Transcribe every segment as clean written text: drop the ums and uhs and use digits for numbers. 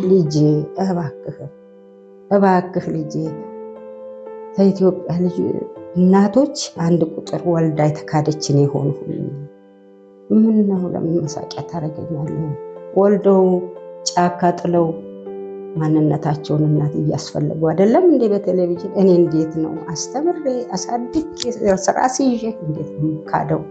ልጄ እባክህ ልጄ ከኢትዮጵያ ልጅ እናቶች አንድ ቁጥር ወልዳ የተካደችን የሆንኩኝ ምን ነው ለምን መሳቂያ ታደርገኛለህ? ወልደው ጫካ ጥለው ማንነታቸውን እናት እያስፈለጉ አይደለም እንዴ በቴሌቪዥን? እኔ እንዴት ነው አስተምሬ አሳድጌ ስራ ሲይዤ እንዴት ነው ካደው?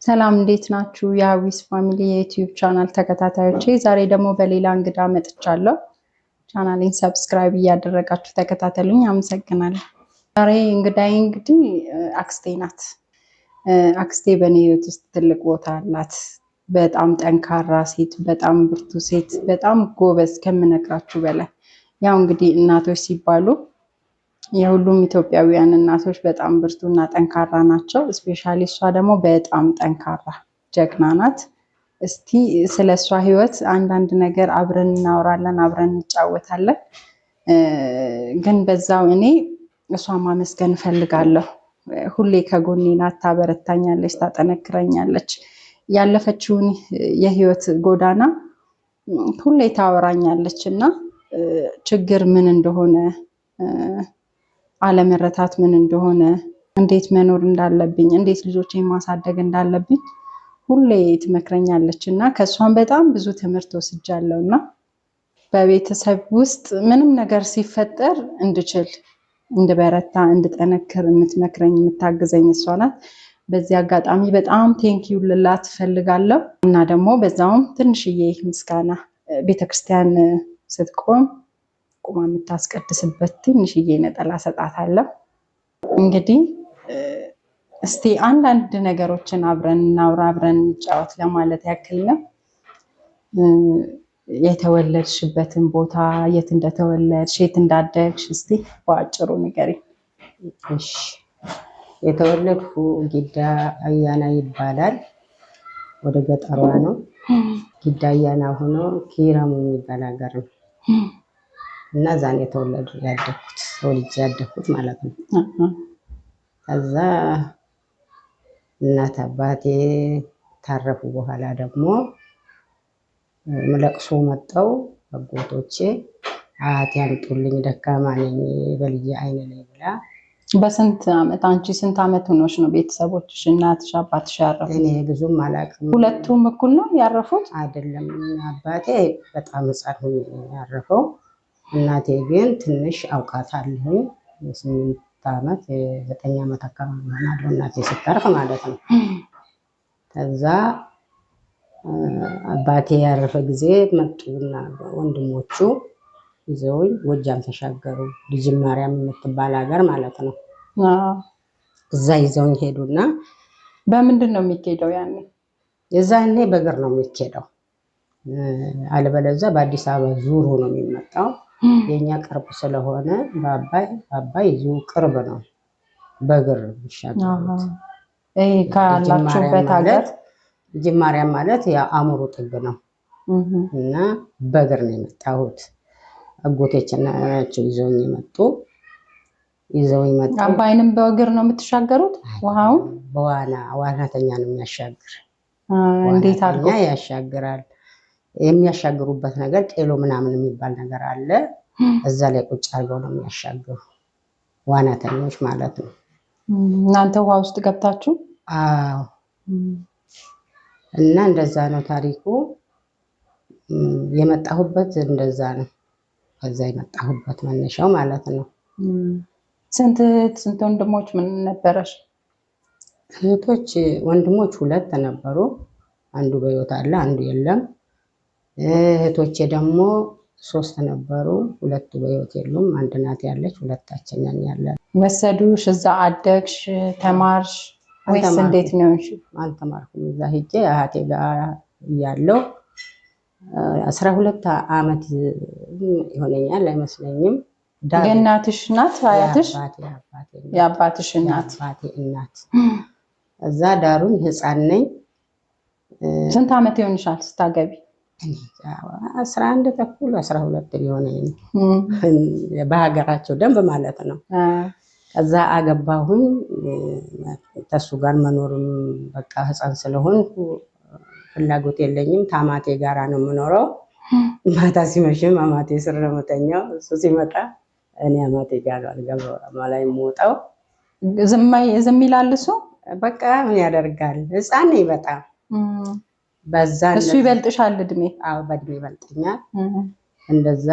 ሰላም እንዴት ናችሁ? የአዊስ ፋሚሊ የዩቲዩብ ቻናል ተከታታዮቼ፣ ዛሬ ደግሞ በሌላ እንግዳ መጥቻለሁ። ቻናሌን ሰብስክራይብ እያደረጋችሁ ተከታተሉኝ። አመሰግናለሁ። ዛሬ እንግዳዬ እንግዲህ አክስቴ ናት። አክስቴ በእኔ ህይወት ውስጥ ትልቅ ቦታ አላት። በጣም ጠንካራ ሴት፣ በጣም ብርቱ ሴት፣ በጣም ጎበዝ ከምነግራችሁ በላይ። ያው እንግዲህ እናቶች ሲባሉ የሁሉም ኢትዮጵያውያን እናቶች በጣም ብርቱና ጠንካራ ናቸው። እስፔሻሊ እሷ ደግሞ በጣም ጠንካራ ጀግና ናት። እስቲ ስለ እሷ ህይወት አንዳንድ ነገር አብረን እናወራለን፣ አብረን እንጫወታለን። ግን በዛው እኔ እሷ ማመስገን እፈልጋለሁ። ሁሌ ከጎኔ ናት፣ ታበረታኛለች፣ ታጠነክረኛለች። ያለፈችውን የህይወት ጎዳና ሁሌ ታወራኛለች እና ችግር ምን እንደሆነ፣ አለመረታት ምን እንደሆነ፣ እንዴት መኖር እንዳለብኝ፣ እንዴት ልጆቼን ማሳደግ እንዳለብኝ ሁሌ ትመክረኛለች እና ከእሷም በጣም ብዙ ትምህርት ወስጃለሁ እና በቤተሰብ ውስጥ ምንም ነገር ሲፈጠር እንድችል፣ እንድበረታ፣ እንድጠነክር የምትመክረኝ የምታግዘኝ እሷ ናት። በዚህ አጋጣሚ በጣም ቴንኪዩ ልላት እፈልጋለሁ እና ደግሞ በዛውም ትንሽዬ ምስጋና ቤተክርስቲያን ስትቆም ቁማ የምታስቀድስበት ትንሽዬ ነጠላ ሰጣታለሁ። እንግዲህ እስቲ አንዳንድ ነገሮችን አብረን እናውራ፣ አብረን እንጫወት ለማለት ያክል ነው። የተወለድሽበትን ቦታ፣ የት እንደተወለድሽ፣ የት እንዳደግሽ እስቲ በአጭሩ ንገሪ። እሺ፣ የተወለድኩ ጊዳ አያና ይባላል። ወደ ገጠሯ ነው። ጊዳ አያና ሆኖ ኪረሙ የሚባል ሀገር ነው እና እዛ ነው ተወልጄ ያደግኩት ማለት ነው። ከዛ እናት አባቴ ታረፉ በኋላ ደግሞ ለቅሶ መጣው አጎቶቼ አያቴ ያምጡልኝ ደካማ ነኝ በልጄ አይነ ነኝ ብላ። በስንት ዓመት አንቺ ስንት ዓመት ሆኖሽ ነው ቤተሰቦችሽ እናትሽ አባትሽ ያረፉት? እኔ ብዙም አላውቅም። ሁለቱም እኩል ነው ያረፉት? አይደለም፣ አባቴ በጣም ሕፃን ሆኖ ያረፈው። እናቴ ግን ትንሽ አውቃታለሁ። 8 ዓመት 9 ዓመት አካባቢ ሆናለሁ እናቴ ስታርፍ ማለት ነው። ከዛ አባቴ ያረፈ ጊዜ መጡና ወንድሞቹ ይዘውኝ ጎጃም ተሻገሩ። ልጅ ማርያም የምትባል ሀገር ማለት ነው። እዛ ይዘውኝ ሄዱና። በምንድን ነው የሚሄደው ያኔ? የዛኔ በእግር ነው የሚሄደው። አለበለዚያ በአዲስ አበባ ዙሩ ነው የሚመጣው። የኛ ቅርብ ስለሆነ በአባይ ዙ ቅርብ ነው፣ በእግር ይሻገሩት። ካላችሁበት ሀገር ልጅ ማርያም ማለት የአእምሮ ጥግ ነው እና በእግር ነው የመጣሁት። አጎቴችና ናቸው ይዘውኝ መጡ። አባይንም በእግር ነው የምትሻገሩት? ውሃውን ዋናተኛ ነው የሚያሻግር። እንዴት አድርጎ ያሻግራል? የሚያሻግሩበት ነገር ቄሎ ምናምን የሚባል ነገር አለ። እዛ ላይ ቁጭ አድርገው ነው የሚያሻግሩ፣ ዋናተኞች ማለት ነው። እናንተ ውሃ ውስጥ ገብታችሁ? አዎ። እና እንደዛ ነው ታሪኩ። የመጣሁበት እንደዛ ነው። ከዛ የመጣሁበት መነሻው ማለት ነው። ስንት ወንድሞች ምን ነበረሽ? እህቶች ወንድሞች 2 ነበሩ። አንዱ በሕይወት አለ፣ አንዱ የለም። እህቶቼ ደግሞ 3 ነበሩ። 2 በሕይወት የሉም። አንድ ናት ያለች፣ 2ታችን ነን ያለን። ወሰዱሽ? እዛ አደግሽ ተማርሽ ወይስ እንዴት ነው? አልተማርኩም። እዛ ሄጄ አያቴ ጋር እያለሁ 12 ዓመት ይሆነኛል አይመስለኝም። የእናትሽ ናት አያትሽ? የአባትሽ እናት? የአባቴ እናት። እዛ ዳሩኝ፣ ህፃን ነኝ። ስንት ዓመት ይሆንሻል ስታገቢ? 11 ተኩል 12 ሊሆነኝ በሀገራቸው ደንብ ማለት ነው። ከዛ አገባሁኝ። ከሱ ጋር መኖርም በቃ ህፃን ስለሆንኩ ፍላጎት የለኝም። ታማቴ ጋራ ነው የምኖረው። ማታ ሲመሽም አማቴ ስር ነው የምተኛው። እሱ ሲመጣ እኔ አማቴ ጋር አልገባም ላይ የምወጣው። ዝም ይላል እሱ። በቃ ምን ያደርጋል፣ ህፃን ነኝ በጣም። በዛ እሱ ይበልጥሻል እድሜ? አዎ በእድሜ ይበልጥኛል። እንደዛ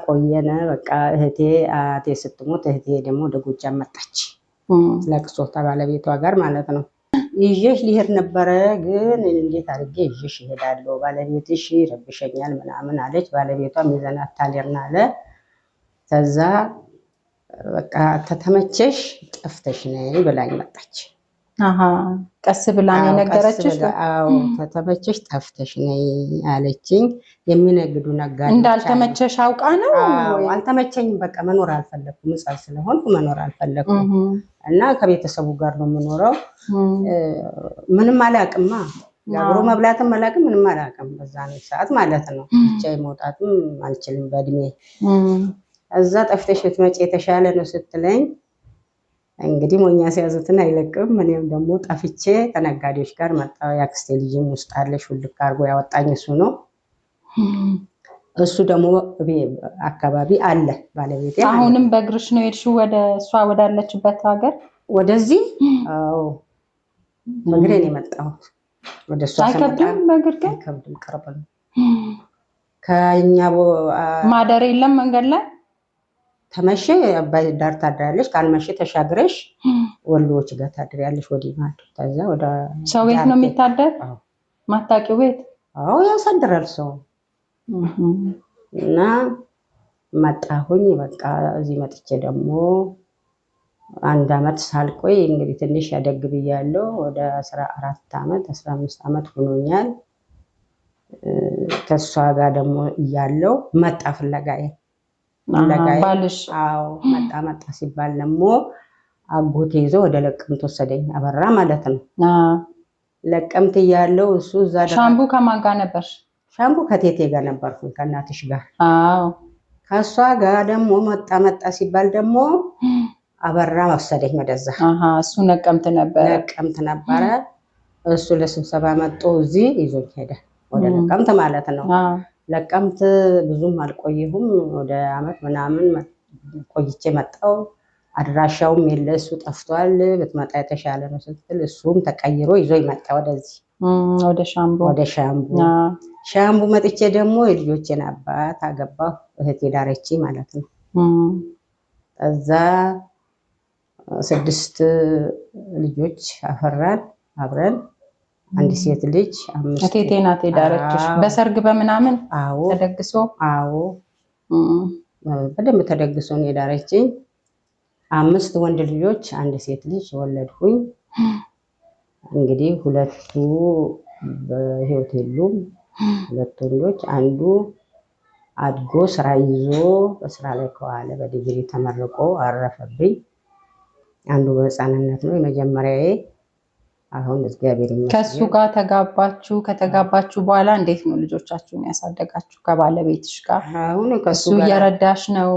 ቆየነ። በቃ አያቴ ስትሞት እህቴ ደግሞ ወደ ጎጃም መጣች። ለቅሶ ከባለቤቷ ጋር ማለት ነው። ይዤሽ ሊሄድ ነበረ፣ ግን እንዴት አድርጌ ይዤሽ እሄዳለሁ? ባለቤትሽ ይረብሸኛል ምናምን አለች። ባለቤቷም ይዘናት ታልሄድን አለ። ከዛ በቃ ተተመቸሽ ጠፍተሽ ነይ ብላኝ መጣች። ቀስ ብላ ነው የነገረችሽ? አዎ ተተመቸሽ ጠፍተሽ ነይ አለችኝ። የሚነግዱ ነጋዴዎች እንዳልተመቸሽ አውቃ ነው? አልተመቸኝም። በቃ መኖር አልፈለኩም። ህፃን ስለሆንኩ መኖር አልፈለኩም እና ከቤተሰቡ ጋር ነው የምኖረው። ምንም አላውቅማ፣ ጋብሮ መብላትም አላውቅም፣ ምንም አላውቅም በዛ ሰዓት ማለት ነው። ብቻዬን መውጣትም አልችልም በእድሜ። እዛ ጠፍተሽ ብትመጪ የተሻለ ነው ስትለኝ እንግዲህ ሞኛ ሲያዙትን አይለቅም። እኔም ደግሞ ጠፍቼ ከነጋዴዎች ጋር መጣሁ። የአክስቴ ልጅም ውስጥ አለሽ ሁልክ አድርጎ ያወጣኝ እሱ ነው። እሱ ደግሞ አካባቢ አለ ባለቤቴ። አሁንም በእግርሽ ነው የሄድሽው ወደ እሷ ወዳለችበት ሀገር? ወደዚህ? አዎ በእግሬ ነው የመጣሁት ወደ እሷ። አይከብድም? በእግር ግን አይከብድም፣ ቅርብ ነው። ከኛ ማደር የለም መንገድ ላይ? ተመሸ አባይ ዳር ታድሪያለሽ፣ ካልመሸ ተሻግረሽ ወሎዎች ጋር ታድሪያለሽ። ወዲህ ማለት ከዛ ወደ ሰው ቤት ነው የሚታደር? ማታውቂው ቤት? አዎ ያሳድራል ሰው። እና መጣሁኝ። በቃ እዚህ መጥቼ ደግሞ 1 አመት ሳልቆይ እንግዲህ ትንሽ ያደግ ብያለሁ። ወደ 14 አመት 15 አመት ሆኖኛል። ከሷ ጋር ደግሞ እያለው መጣ ፍለጋዬ ባልሽ? አዎ መጣ ሲባል ደግሞ አጎቴ ይዞ ወደ ለቀምት ወሰደኝ። አበራ ማለት ነው። ለቀምት እያለው እሱ እዛ ሻምቡ ከማን ጋር ነበርሽ? ሻምቡ ከቴቴ ጋር ነበርኩ፣ ከእናትሽ ጋር። አዎ ከሷ ጋር ደግሞ መጣ ሲባል ደግሞ አበራ ወሰደኝ ወደዛ። እሱ ነቀምት ነበረ። እሱ ለስብሰባ መጥቶ እዚህ ይዞኝ ሄደ፣ ወደ ለቀምት ማለት ነው። ለቀምት ብዙም አልቆየሁም፣ ወደ አመት ምናምን ቆይቼ መጣሁ። አድራሻውም የለ፣ እሱ ጠፍቷል። ብትመጣ የተሻለ ነው ስትል እሱም ተቀይሮ ይዞ ይመጣ ወደዚህ ወደ ሻምቡ። ሻምቡ መጥቼ ደግሞ የልጆቼን አባት አገባሁ። እህቴ ዳረች ማለት ነው። እዛ 6 ልጆች አፈራን አብረን። 1 ሴት ልጅ 5። እቴቴ ናት የዳረችሽ? በሰርግ በምናምን? አዎ ተደግሶ? አዎ በደንብ ተደግሶ ነው የዳረችኝ። 5 ወንድ ልጆች 1 ሴት ልጅ ወለድኩኝ። እንግዲህ 2ቱ በህይወት የሉም። 2 ወንዶች፣ አንዱ አድጎ ስራ ይዞ በስራ ላይ ከዋለ በዲግሪ ተመርቆ አረፈብኝ። አንዱ በህፃንነት ነው የመጀመሪያዬ። አሁን እግዚአብሔር ይመስገን። ከሱ ጋር ተጋባችሁ? ከተጋባችሁ በኋላ እንዴት ነው ልጆቻችሁን ያሳደጋችሁ ከባለቤትሽ ጋር? አሁን ከሱ እየረዳሽ ነው?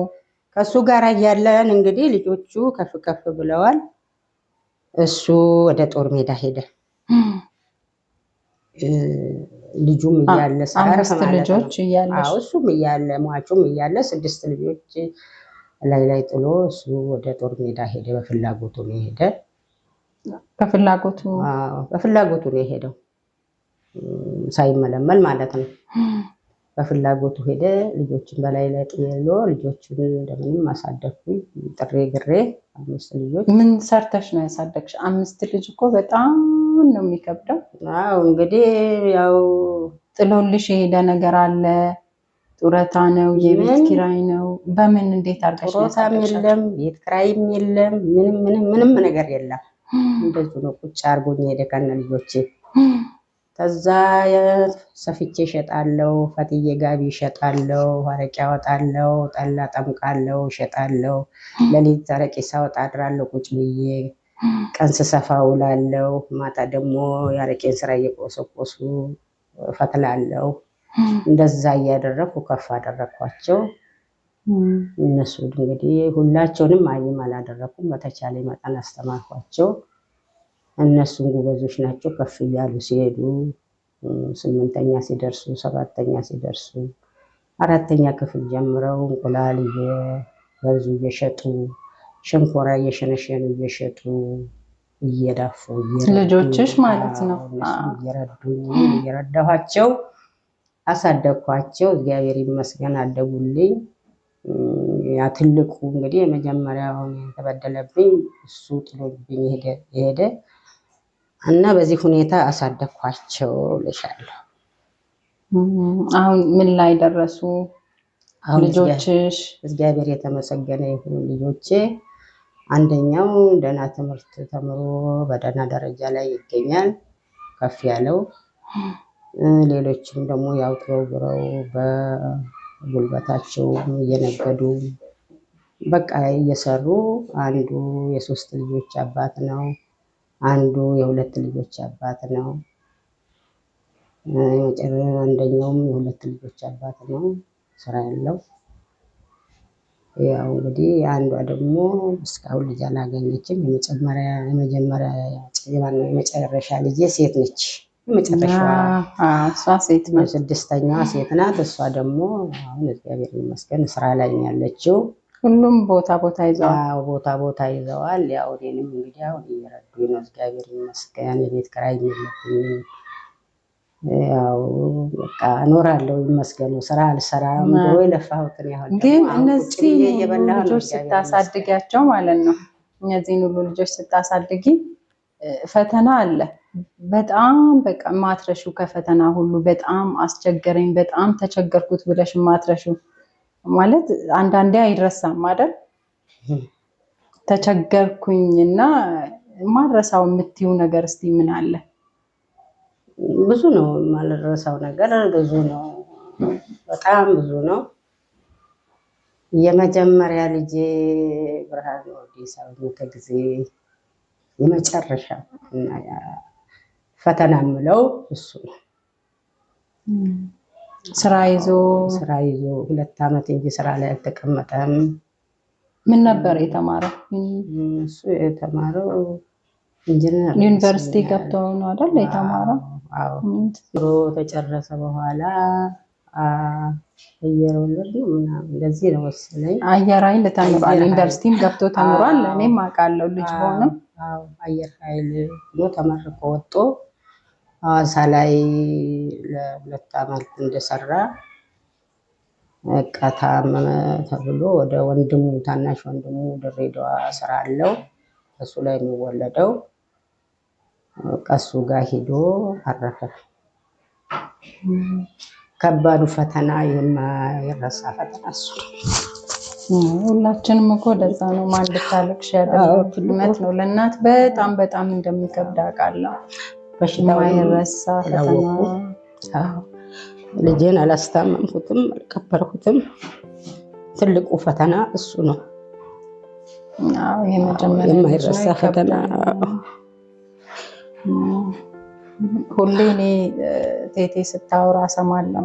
ከሱ ጋር እያለን እንግዲህ ልጆቹ ከፍ ብለዋል። እሱ ወደ ጦር ሜዳ ሄደ። ልጁም እያለ ሳያርፍ ማለት ነው። አዎ እሱም እያለ ሟቹም እያለ 6 ልጆች ላይ ጥሎ እሱ ወደ ጦር ሜዳ ሄደ። በፍላጎቱ ነው የሄደ። በፍላጎቱ ነው የሄደው፣ ሳይመለመል ማለት ነው። በፍላጎቱ ሄደ። ልጆችን በላይ ጥሎ ልጆቹን እንደምንም አሳደግኩኝ። ጥሬ ግሬ 5 ልጆች። ምን ሰርተሽ ነው ያሳደግሽ? 5 ልጅ እኮ በጣም ነው የሚከብደው። አዎ እንግዲህ ያው ጥሎልሽ የሄደ ነገር አለ? ጡረታ ነው? የቤት ኪራይ ነው? በምን እንዴት አድርገሽ ነው ያሳደግሻቸው? የለም ቤት ኪራይም የለም፣ ምንም ነገር የለም። እንደዚህ ነው ቁጭ አድርጎኝ ሄደ ከነ ልጆቼ። ከዛ ሰፍቼ እሸጣለሁ፣ ፈትዬ ጋቢ እሸጣለሁ፣ አረቄ አወጣለሁ፣ ጠላ ጠምቃለሁ፣ እሸጣለሁ። ለሊት አረቄ ሳወጣ አድራለሁ ቁጭ ብዬ። ቀን ስሰፋ ውላለሁ። ማታ ደግሞ የአረቄን ስራ እየቆሰቆሱ ፈትላለሁ። እንደዛ እያደረኩ ከፍ አደረኳቸው። እነሱ እንግዲህ ሁላቸውንም አይም አላደረኩም። በተቻለ መጠን አስተማርኳቸው። እነሱም ጎበዞች ናቸው። ከፍ እያሉ ሲሄዱ 8ኛ ሲደርሱ 7ኛ ሲደርሱ 4ኛ ክፍል ጀምረው እንቁላል እየገዙ እየሸጡ ሸንኮራ እየሸነሸኑ እየሸጡ እየዳፉ ልጆችሽ ማለት ነው። እየረዱኝ እየረዳኋቸው አሳደግኳቸው። እግዚአብሔር ይመስገን አደጉልኝ። ያ ትልቁ እንግዲህ የመጀመሪያውን የተበደለብኝ እሱ ጥሎብኝ የሄደ እና በዚህ ሁኔታ አሳደግኳቸው ልሻለሁ። አሁን ምን ላይ ደረሱ ልጆችሽ? እግዚአብሔር የተመሰገነ ይሁን። ልጆቼ አንደኛው ደህና ትምህርት ተምሮ በደህና ደረጃ ላይ ይገኛል፣ ከፍ ያለው። ሌሎችም ደግሞ ያው ግረው በጉልበታቸው እየነገዱ በቃ እየሰሩ፣ አንዱ የ3 ልጆች አባት ነው፣ አንዱ የ2 ልጆች አባት ነው። አንደኛውም የ2 ልጆች አባት ነው፣ ስራ ያለው። ያው እንግዲህ አንዷ ደግሞ እስካሁን ልጅ አላገኘችም። የመጨረሻ ልጄ ሴት ነች። እሷ ሴት ነው፣ 6ኛዋ ሴት ናት። እሷ ደግሞ አሁን እግዚአብሔር ይመስገን ስራ ላይ ነው ያለችው። ሁሉም ቦታ ይዘዋል። ቦታ ይዘዋል። ያው እኔንም እንግዲህ አሁን እየረዱኝ ነው፣ እግዚአብሔር ይመስገን። የቤት ኪራይ የለብኝም። ያው በቃ እኖራለሁ ይመስገን። ስራ አልሰራም ብሎ የለፋሁትን ያህል ግን እነዚህ ልጆች ስታሳድጊያቸው ማለት ነው፣ እነዚህን ሁሉ ልጆች ስታሳድጊ ፈተና አለ። በጣም በቃ ማትረሹ ከፈተና ሁሉ በጣም አስቸገረኝ፣ በጣም ተቸገርኩት ብለሽ ማትረሹ ማለት አንዳንዴ አይረሳም አይደል? ተቸገርኩኝና ማረሳው የምትይው ነገር እስቲ ምን አለ? ብዙ ነው የማልረሳው ነገር፣ ብዙ ነው፣ በጣም ብዙ ነው። የመጀመሪያ ልጄ ብርሃን ወዲሳ ከጊዜ የመጨረሻ ፈተና የምለው እሱ ነው። ስራ ይዞ 2 ዓመት እንጂ ስራ ላይ አልተቀመጠም። ምን ነበር የተማረው? እሱ የተማረው ኢንጂነር ዩኒቨርሲቲ ገብቶ ነው አይደል የተማረው? አዎ። ተጨረሰ በኋላ አየር ወለድ ነው ምናምን እንደዚህ ነው መሰለኝ። አየር ኃይል ተምሯል። ዩኒቨርሲቲም ገብቶ ተምሯል። እኔም አውቃለሁ ልጅ ሆኖ። አዎ አየር ኃይል ነው ተመርቆ ወጥቶ ሐዋሳ ላይ ለ2 ዓመት እንደሰራ በቃ ታመመ ተብሎ ወደ ወንድሙ ታናሽ ወንድሙ ድሬዳዋ ስራ አለው፣ እሱ ላይ የሚወለደው ቀሱ ጋር ሄዶ አረፈ። ከባዱ ፈተና የማይረሳ ፈተና እሱ። ሁላችንም እኮ ለዛ ነው ማን ልታለቅሽ ያደረገው። እውነት ነው፣ ለእናት በጣም በጣም እንደሚከብድ አውቃለሁ። የማይረሳ ፈተና። ልጄን አላስታመምኩትም፣ አልቀበርኩትም። ትልቁ ፈተና እሱ ነው። የማይረሳ ፈተና። ሁሌ እኔ ቴቴ ስታወራ ሰማለሁ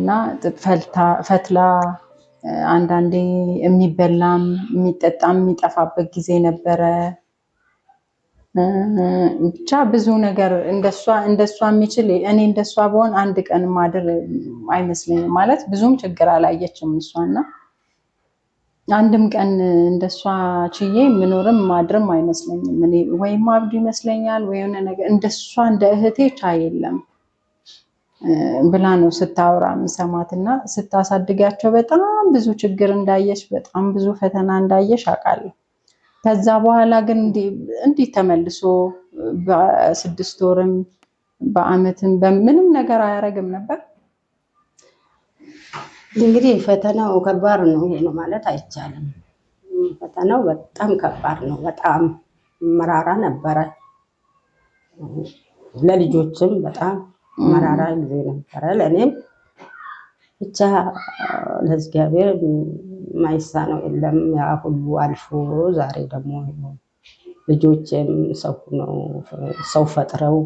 እና ፈትላ አንዳንዴ የሚበላም የሚጠጣም የሚጠፋበት ጊዜ ነበረ። ብቻ ብዙ ነገር እንደሷ የሚችል እኔ እንደሷ በሆን አንድ ቀን ማድር አይመስለኝም። ማለት ብዙም ችግር አላየችም እሷና አንድም ቀን እንደሷ ችዬ ምኖርም ማድርም አይመስለኝም። እኔ ወይም አብዱ ይመስለኛል ወይ የሆነ ነገር እንደሷ እንደ እህቴ ቻይ የለም ብላ ነው ስታወራ የምሰማትና ስታሳድጋቸው በጣም ብዙ ችግር እንዳየሽ፣ በጣም ብዙ ፈተና እንዳየሽ አውቃለሁ። ከዛ በኋላ ግን እንዲህ ተመልሶ በ6 ወርም በአመትም በምንም ነገር አያረግም ነበር። እንግዲህ ፈተናው ከባድ ነው፣ ይሄ ነው ማለት አይቻልም። ፈተናው በጣም ከባድ ነው፣ በጣም መራራ ነበረ። ለልጆችም በጣም መራራ ጊዜ ነበረ፣ ለእኔም ብቻ ለእግዚአብሔር የማይሳነው የለም። ያ ሁሉ አልፎ ዛሬ ደግሞ ልጆቼም ሰው ፈጥረው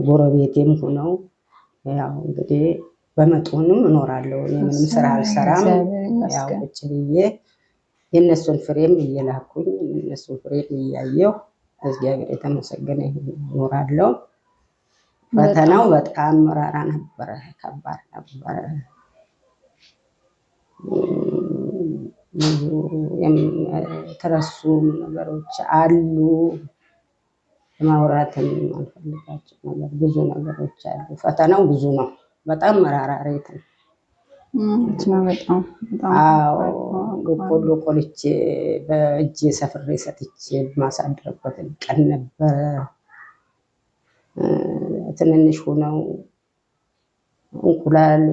ጎረቤቴም ሆነው ያው እንግዲህ በመጠኑም እኖራለሁ። እኔ ምንም ስራ አልሰራም። ያው ቁጭ ብዬ የእነሱን ፍሬም እየላኩኝ የእነሱን ፍሬም እያየሁ እግዚአብሔር የተመሰገነ እኖራለሁ። ፈተናው በጣም መራራ ነበረ፣ ከባድ ነበረ። ብዙ የተረሱ ነገሮች አሉ። ማውራትም አልፈልጋቸው ነገር ብዙ ነገሮች አሉ። ፈተናው ብዙ ነው። በጣም መራራ ሬት ነው። በጣም በቆሎ ቆልቼ በእጄ ሰፍሬ ሰጥቼ ማሳደርበት ቀን ነበረ። ትንንሽ ሆነው እንቁላል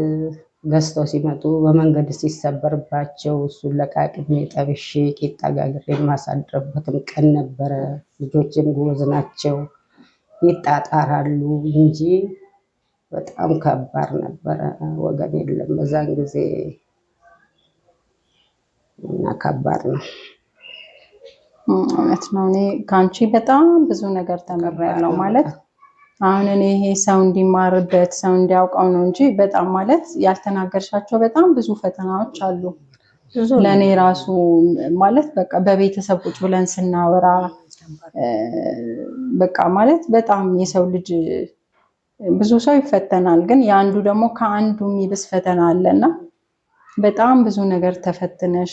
ገዝተው ሲመጡ በመንገድ ሲሰበርባቸው እሱን ለቃቅሜ ጠብሼ ቂጣ ጋግሬ ማሳደርበትም ቀን ነበረ። ልጆችም ጎበዝ ናቸው፣ ይጣጣራሉ እንጂ በጣም ከባድ ነበረ። ወገን የለም በዛን ጊዜ እና ከባድ ነው። እውነት ነው። እኔ ከአንቺ በጣም ብዙ ነገር ተምሬያለሁ። ማለት አሁን እኔ ይሄ ሰው እንዲማርበት ሰው እንዲያውቀው ነው እንጂ በጣም ማለት ያልተናገርሻቸው በጣም ብዙ ፈተናዎች አሉ። ለእኔ ራሱ ማለት በቃ በቤተሰብ ቁጭ ብለን ስናወራ በቃ ማለት በጣም የሰው ልጅ ብዙ ሰው ይፈተናል፣ ግን የአንዱ ደግሞ ከአንዱ የሚብስ ፈተና አለና በጣም ብዙ ነገር ተፈትነሽ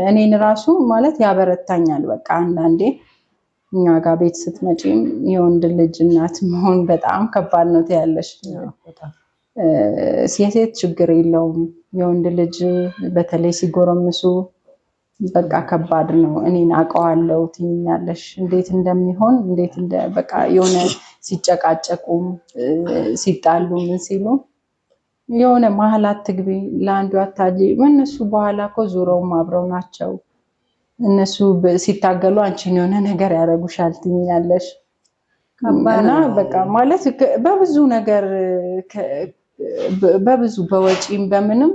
እኔን ራሱ ማለት ያበረታኛል። በቃ አንዳንዴ እኛ ጋር ቤት ስትመጪም የወንድ ልጅ እናት መሆን በጣም ከባድ ነው ትያለሽ። የሴት ችግር የለውም፣ የወንድ ልጅ በተለይ ሲጎረምሱ በቃ ከባድ ነው። እኔን አውቀዋለሁ ትይኛለሽ እንዴት እንደሚሆን በቃ የሆነ ሲጨቃጨቁ ሲጣሉ ምን ሲሉ የሆነ መሀል አትግቢ፣ ለአንዱ አታጂ። እነሱ በኋላ እኮ ዙረውም አብረው ናቸው። እነሱ ሲታገሉ አንቺን የሆነ ነገር ያደርጉሻል ትይኛለሽ። እና በቃ ማለት በብዙ ነገር በብዙ በወጪም በምንም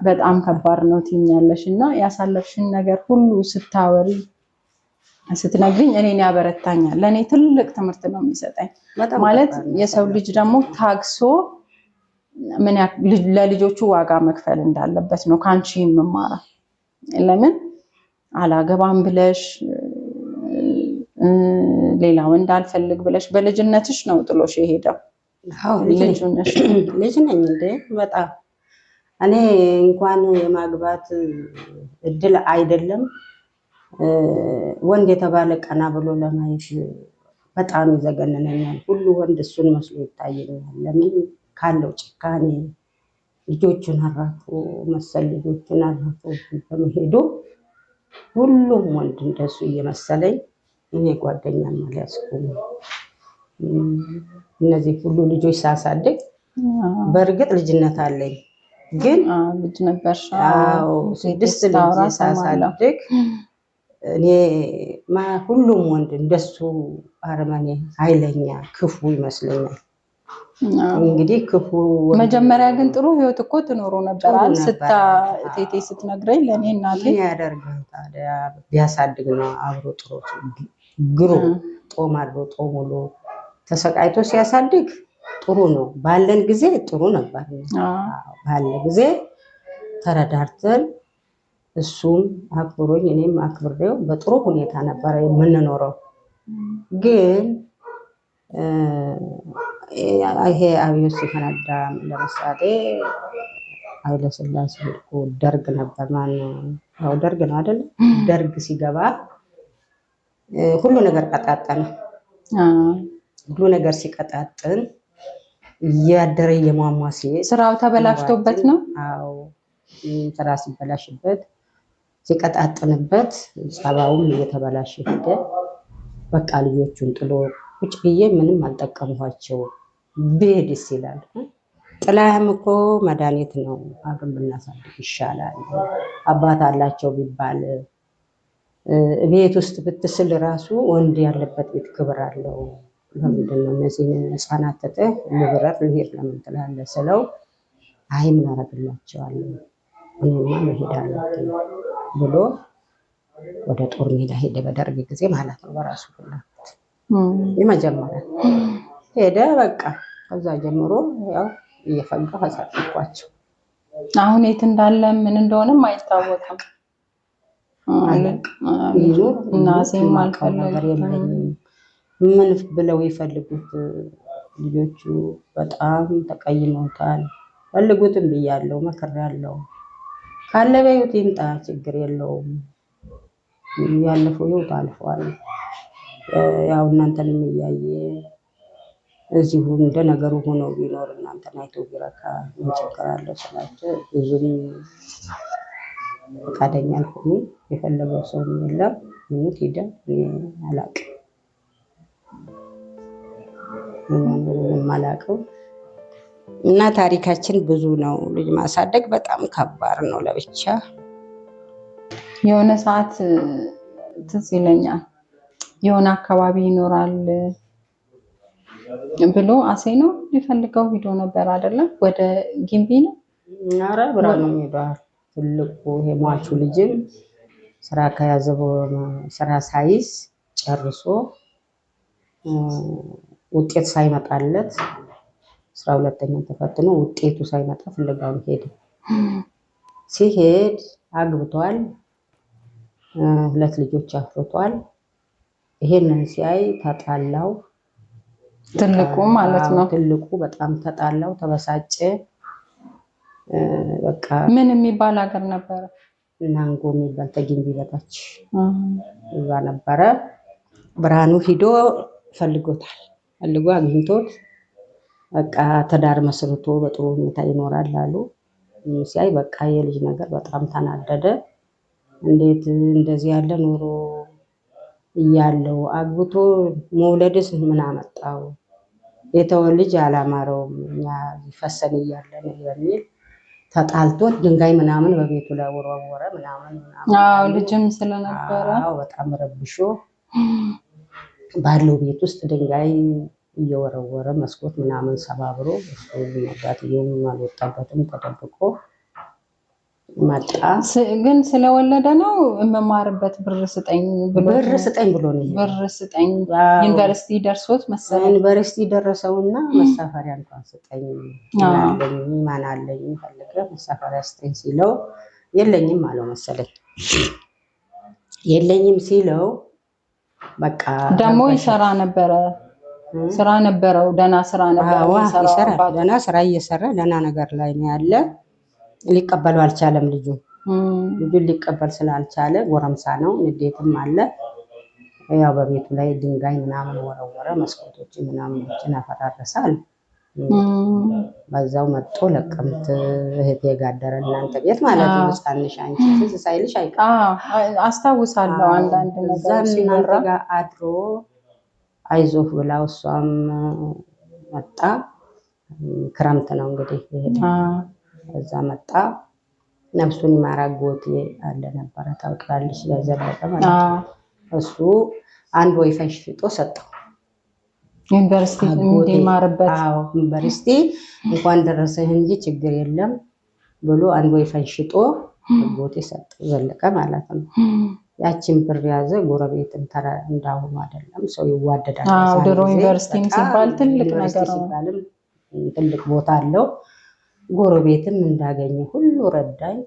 በጣም ከባድ ነው ትይኛለሽ። እና ያሳለፍሽን ነገር ሁሉ ስታወሪ ስትነግሪኝ እኔን ያበረታኛል። ለእኔ ትልቅ ትምህርት ነው የሚሰጠኝ። ማለት የሰው ልጅ ደግሞ ታግሶ ለልጆቹ ዋጋ መክፈል እንዳለበት ነው ከአንቺ የምማረው። ለምን አላገባም ብለሽ ሌላ ወንድ አልፈልግ ብለሽ በልጅነትሽ ነው ጥሎሽ የሄደው። ልጅ ነኝ እንዴ በጣም እኔ እንኳን የማግባት እድል አይደለም ወንድ የተባለ ቀና ብሎ ለማየት በጣም ይዘገንነኛል። ሁሉ ወንድ እሱን መስሎ ይታየኛል። ለምን ካለው ጭካኔ ልጆቹን አራፉ መሰል ልጆቹን አራፉ በመሄዱ ሁሉም ወንድ እንደሱ እየመሰለኝ እኔ ጓደኛም አልያዝኩም። እነዚህ ሁሉ ልጆች ሳሳድግ በእርግጥ ልጅነት አለኝ፣ ግን ልጅ ነበርሽ? አዎ 6 ልጅ ሳሳድግ እኔ ሁሉም ወንድ እንደሱ አረመኔ፣ ኃይለኛ፣ ክፉ ይመስለኛል። እንግዲህ ክፉ መጀመሪያ ግን ጥሩ ህይወት እኮ ትኖሩ ነበር አይደል? ቴቴ ስትነግረኝ ለኔ እናቴ ያደርጋል ታዲያ ቢያሳድግ ነው አብሮ ጥሩ ግሩ ጦም አድሮ ጦም ውሎ ተሰቃይቶ ሲያሳድግ ጥሩ ነው። ባለን ጊዜ ጥሩ ነበር። ባለ ጊዜ ተረዳርተን እሱም አክብሮኝ እኔም አክብሬው በጥሩ ሁኔታ ነበር የምንኖረው። ግን ይሄ አብዮት ሲፈነዳ ለምሳሌ ኃይለ ሥላሴ እኮ ደርግ ነበር ማነው ደርግ ነው አይደል? ደርግ ሲገባ ሁሉ ነገር ቀጣጠነ። ሁሉ ነገር ሲቀጣጥን እያደረ እየሟሟ ሲሄድ ስራው ተበላሽቶበት ነው። አዎ ስራ ሲበላሽበት ሲቀጣጥንበት ጸባውም እየተበላሸ ሄደ። በቃ ልጆቹን ጥሎ ቁጭ ብዬ ምንም አልጠቀምኋቸው ብሄድስ ይላል። ጥላህም እኮ መድኃኒት ነው፣ አብረን ብናሳድግ ይሻላል። አባት አላቸው ቢባል ቤት ውስጥ ብትስል ራሱ ወንድ ያለበት ቤት ክብር አለው። ለምንድን ነው እነዚህን ህፃናት ትተህ ልብረር ልሄድ ለምን ትላለህ ስለው አይ ምን አደርግላቸዋለሁ እኔማ መሄድ አለብኝ ብሎ ወደ ጦር ሜዳ ሄደ። በደርግ ጊዜ ማለት ነው። በራሱ ፍላጎት የመጀመሪያ ሄደ። በቃ ከዛ ጀምሮ ያው እየፈጋሁ አሳደግኳቸው። አሁን የት እንዳለ ምን እንደሆነም አይታወቅም። እናሴም ነገር የለኝም። ምን ብለው ይፈልጉት? ልጆቹ በጣም ተቀይመውታል። ፈልጉትም ብያለሁ፣ መክሬያለሁ። ካለ በህይወት ይምጣ፣ ችግር የለውም። ያለፈው ህይወት አልፏል። ያው እናንተንም እያየ እዚሁ እንደ ነገሩ ሆኖ ቢኖር እናንተን አይቶ ቢረካ ምን ችግር አለው ስላቸው ብዙም ፈቃደኛ አልሆኑም። የፈለገው ሰው የለም። ይሙት ሄደ፣ አላውቅም። ምንም አላውቅም። እና ታሪካችን ብዙ ነው። ልጅ ማሳደግ በጣም ከባድ ነው ለብቻ። የሆነ ሰዓት ትዝ ይለኛል የሆነ አካባቢ ይኖራል ብሎ አሴ ነው ሊፈልገው ሂዶ ነበር አይደለም? ወደ ጊምቢ ነው። ኧረ ብርሃኑ ሄዷል። ትልቁ የሟቹ ልጅም ስራ ከያዘ ስራ ሳይዝ ጨርሶ ውጤት ሳይመጣለት 12ኛ ተፈትኖ ውጤቱ ሳይመጣ ፍለጋውን ሄደ። ሲሄድ አግብቷል። 2 ልጆች አፍርቷል። ይሄንን ሲያይ ተጣላው። ትልቁ ማለት ነው። ትልቁ በጣም ተጣላው፣ ተበሳጨ። በቃ ምን የሚባል ሀገር ነበረ? ናንጎ የሚባል ተጊምቢ በታች እዛ ነበረ። ብርሃኑ ሂዶ ፈልጎታል። ፈልጎ አግኝቶት በቃ ትዳር መስርቶ በጥሩ ሁኔታ ይኖራል አሉ። ሲያይ በቃ የልጅ ነገር በጣም ተናደደ። እንዴት እንደዚህ ያለ ኑሮ እያለው አግብቶ መውለድስ ምን አመጣው? የተወ ልጅ አላማረውም። እኛ ይፈሰን እያለን በሚል ተጣልቶት ድንጋይ ምናምን በቤቱ ላይ ወረወረ ምናምን። አዎ ልጅም ስለነበረ በጣም ረብሾ ባለው ቤት ውስጥ ድንጋይ እየወረወረ መስኮት ምናምን ሰባብሮ እሱ አባትየውም አልወጣበትም፣ ተደብቆ መጣ። ግን ስለወለደ ነው የምማርበት ብር ስጠኝ ብሎ ነው። ብር ስጠኝ ዩኒቨርሲቲ ደርሶት መሰለኝ። ዩኒቨርሲቲ ደረሰውና መሳፈሪያ እንኳን ስጠኝ ያለኝ ማን አለኝ ፈልገ መሳፈሪያ ስጠኝ ሲለው የለኝም አለው መሰለኝ። የለኝም ሲለው በቃ ደግሞ ይሰራ ነበረ። ስራ ነበረው፣ ደህና ስራ ነበረው ይሰራል። ደህና ስራ እየሰራ ደህና ነገር ላይ ነው ያለ። ሊቀበሉ አልቻለም። ልጁን ሊቀበል ስላልቻለ ጎረምሳ ነው፣ ንዴትም አለ። ያው በቤቱ ላይ ድንጋይ ምናምን ወረወረ፣ መስኮቶችን ምናምኖችን አፈራረሳል። በዛው መጥቶ ለቀምት እህቴ ጋደረ እናንተ ቤት ማለት ነው። ህፃንሽ አንቺ ትዝ ሳይልሽ አይቀርም። አስታውሳለሁ አንዳንድ ነገር ሲወራ ጋር አድሮ አይዞህ ብላው እሷም መጣ። ክረምት ነው እንግዲህ እዛ መጣ። ነፍሱን ይማራ ጎቴ አለ ነበረ ታውቃለሽ፣ ለዘለቀ ማለት ነው። እሱ አንድ ወይፈን ሽጦ ሰጠው ዩኒቨርሲቲ እንዲማርበት። ዩኒቨርሲቲ እንኳን ደረሰህ እንጂ ችግር የለም ብሎ አንድ ወይፈን ሽጦ ጎቴ ሰጠው፣ ዘለቀ ማለት ነው። ያችን ብር ያዘ። ጎረቤትም ተራ እንዳሁኑ አይደለም፣ ሰው ይዋደዳል። ድሮ ዩኒቨርሲቲም ሲባል ትልቅ ነገር ነው፣ ትልቅ ቦታ አለው። ጎረቤትም እንዳገኘ ሁሉ ረዳኝ።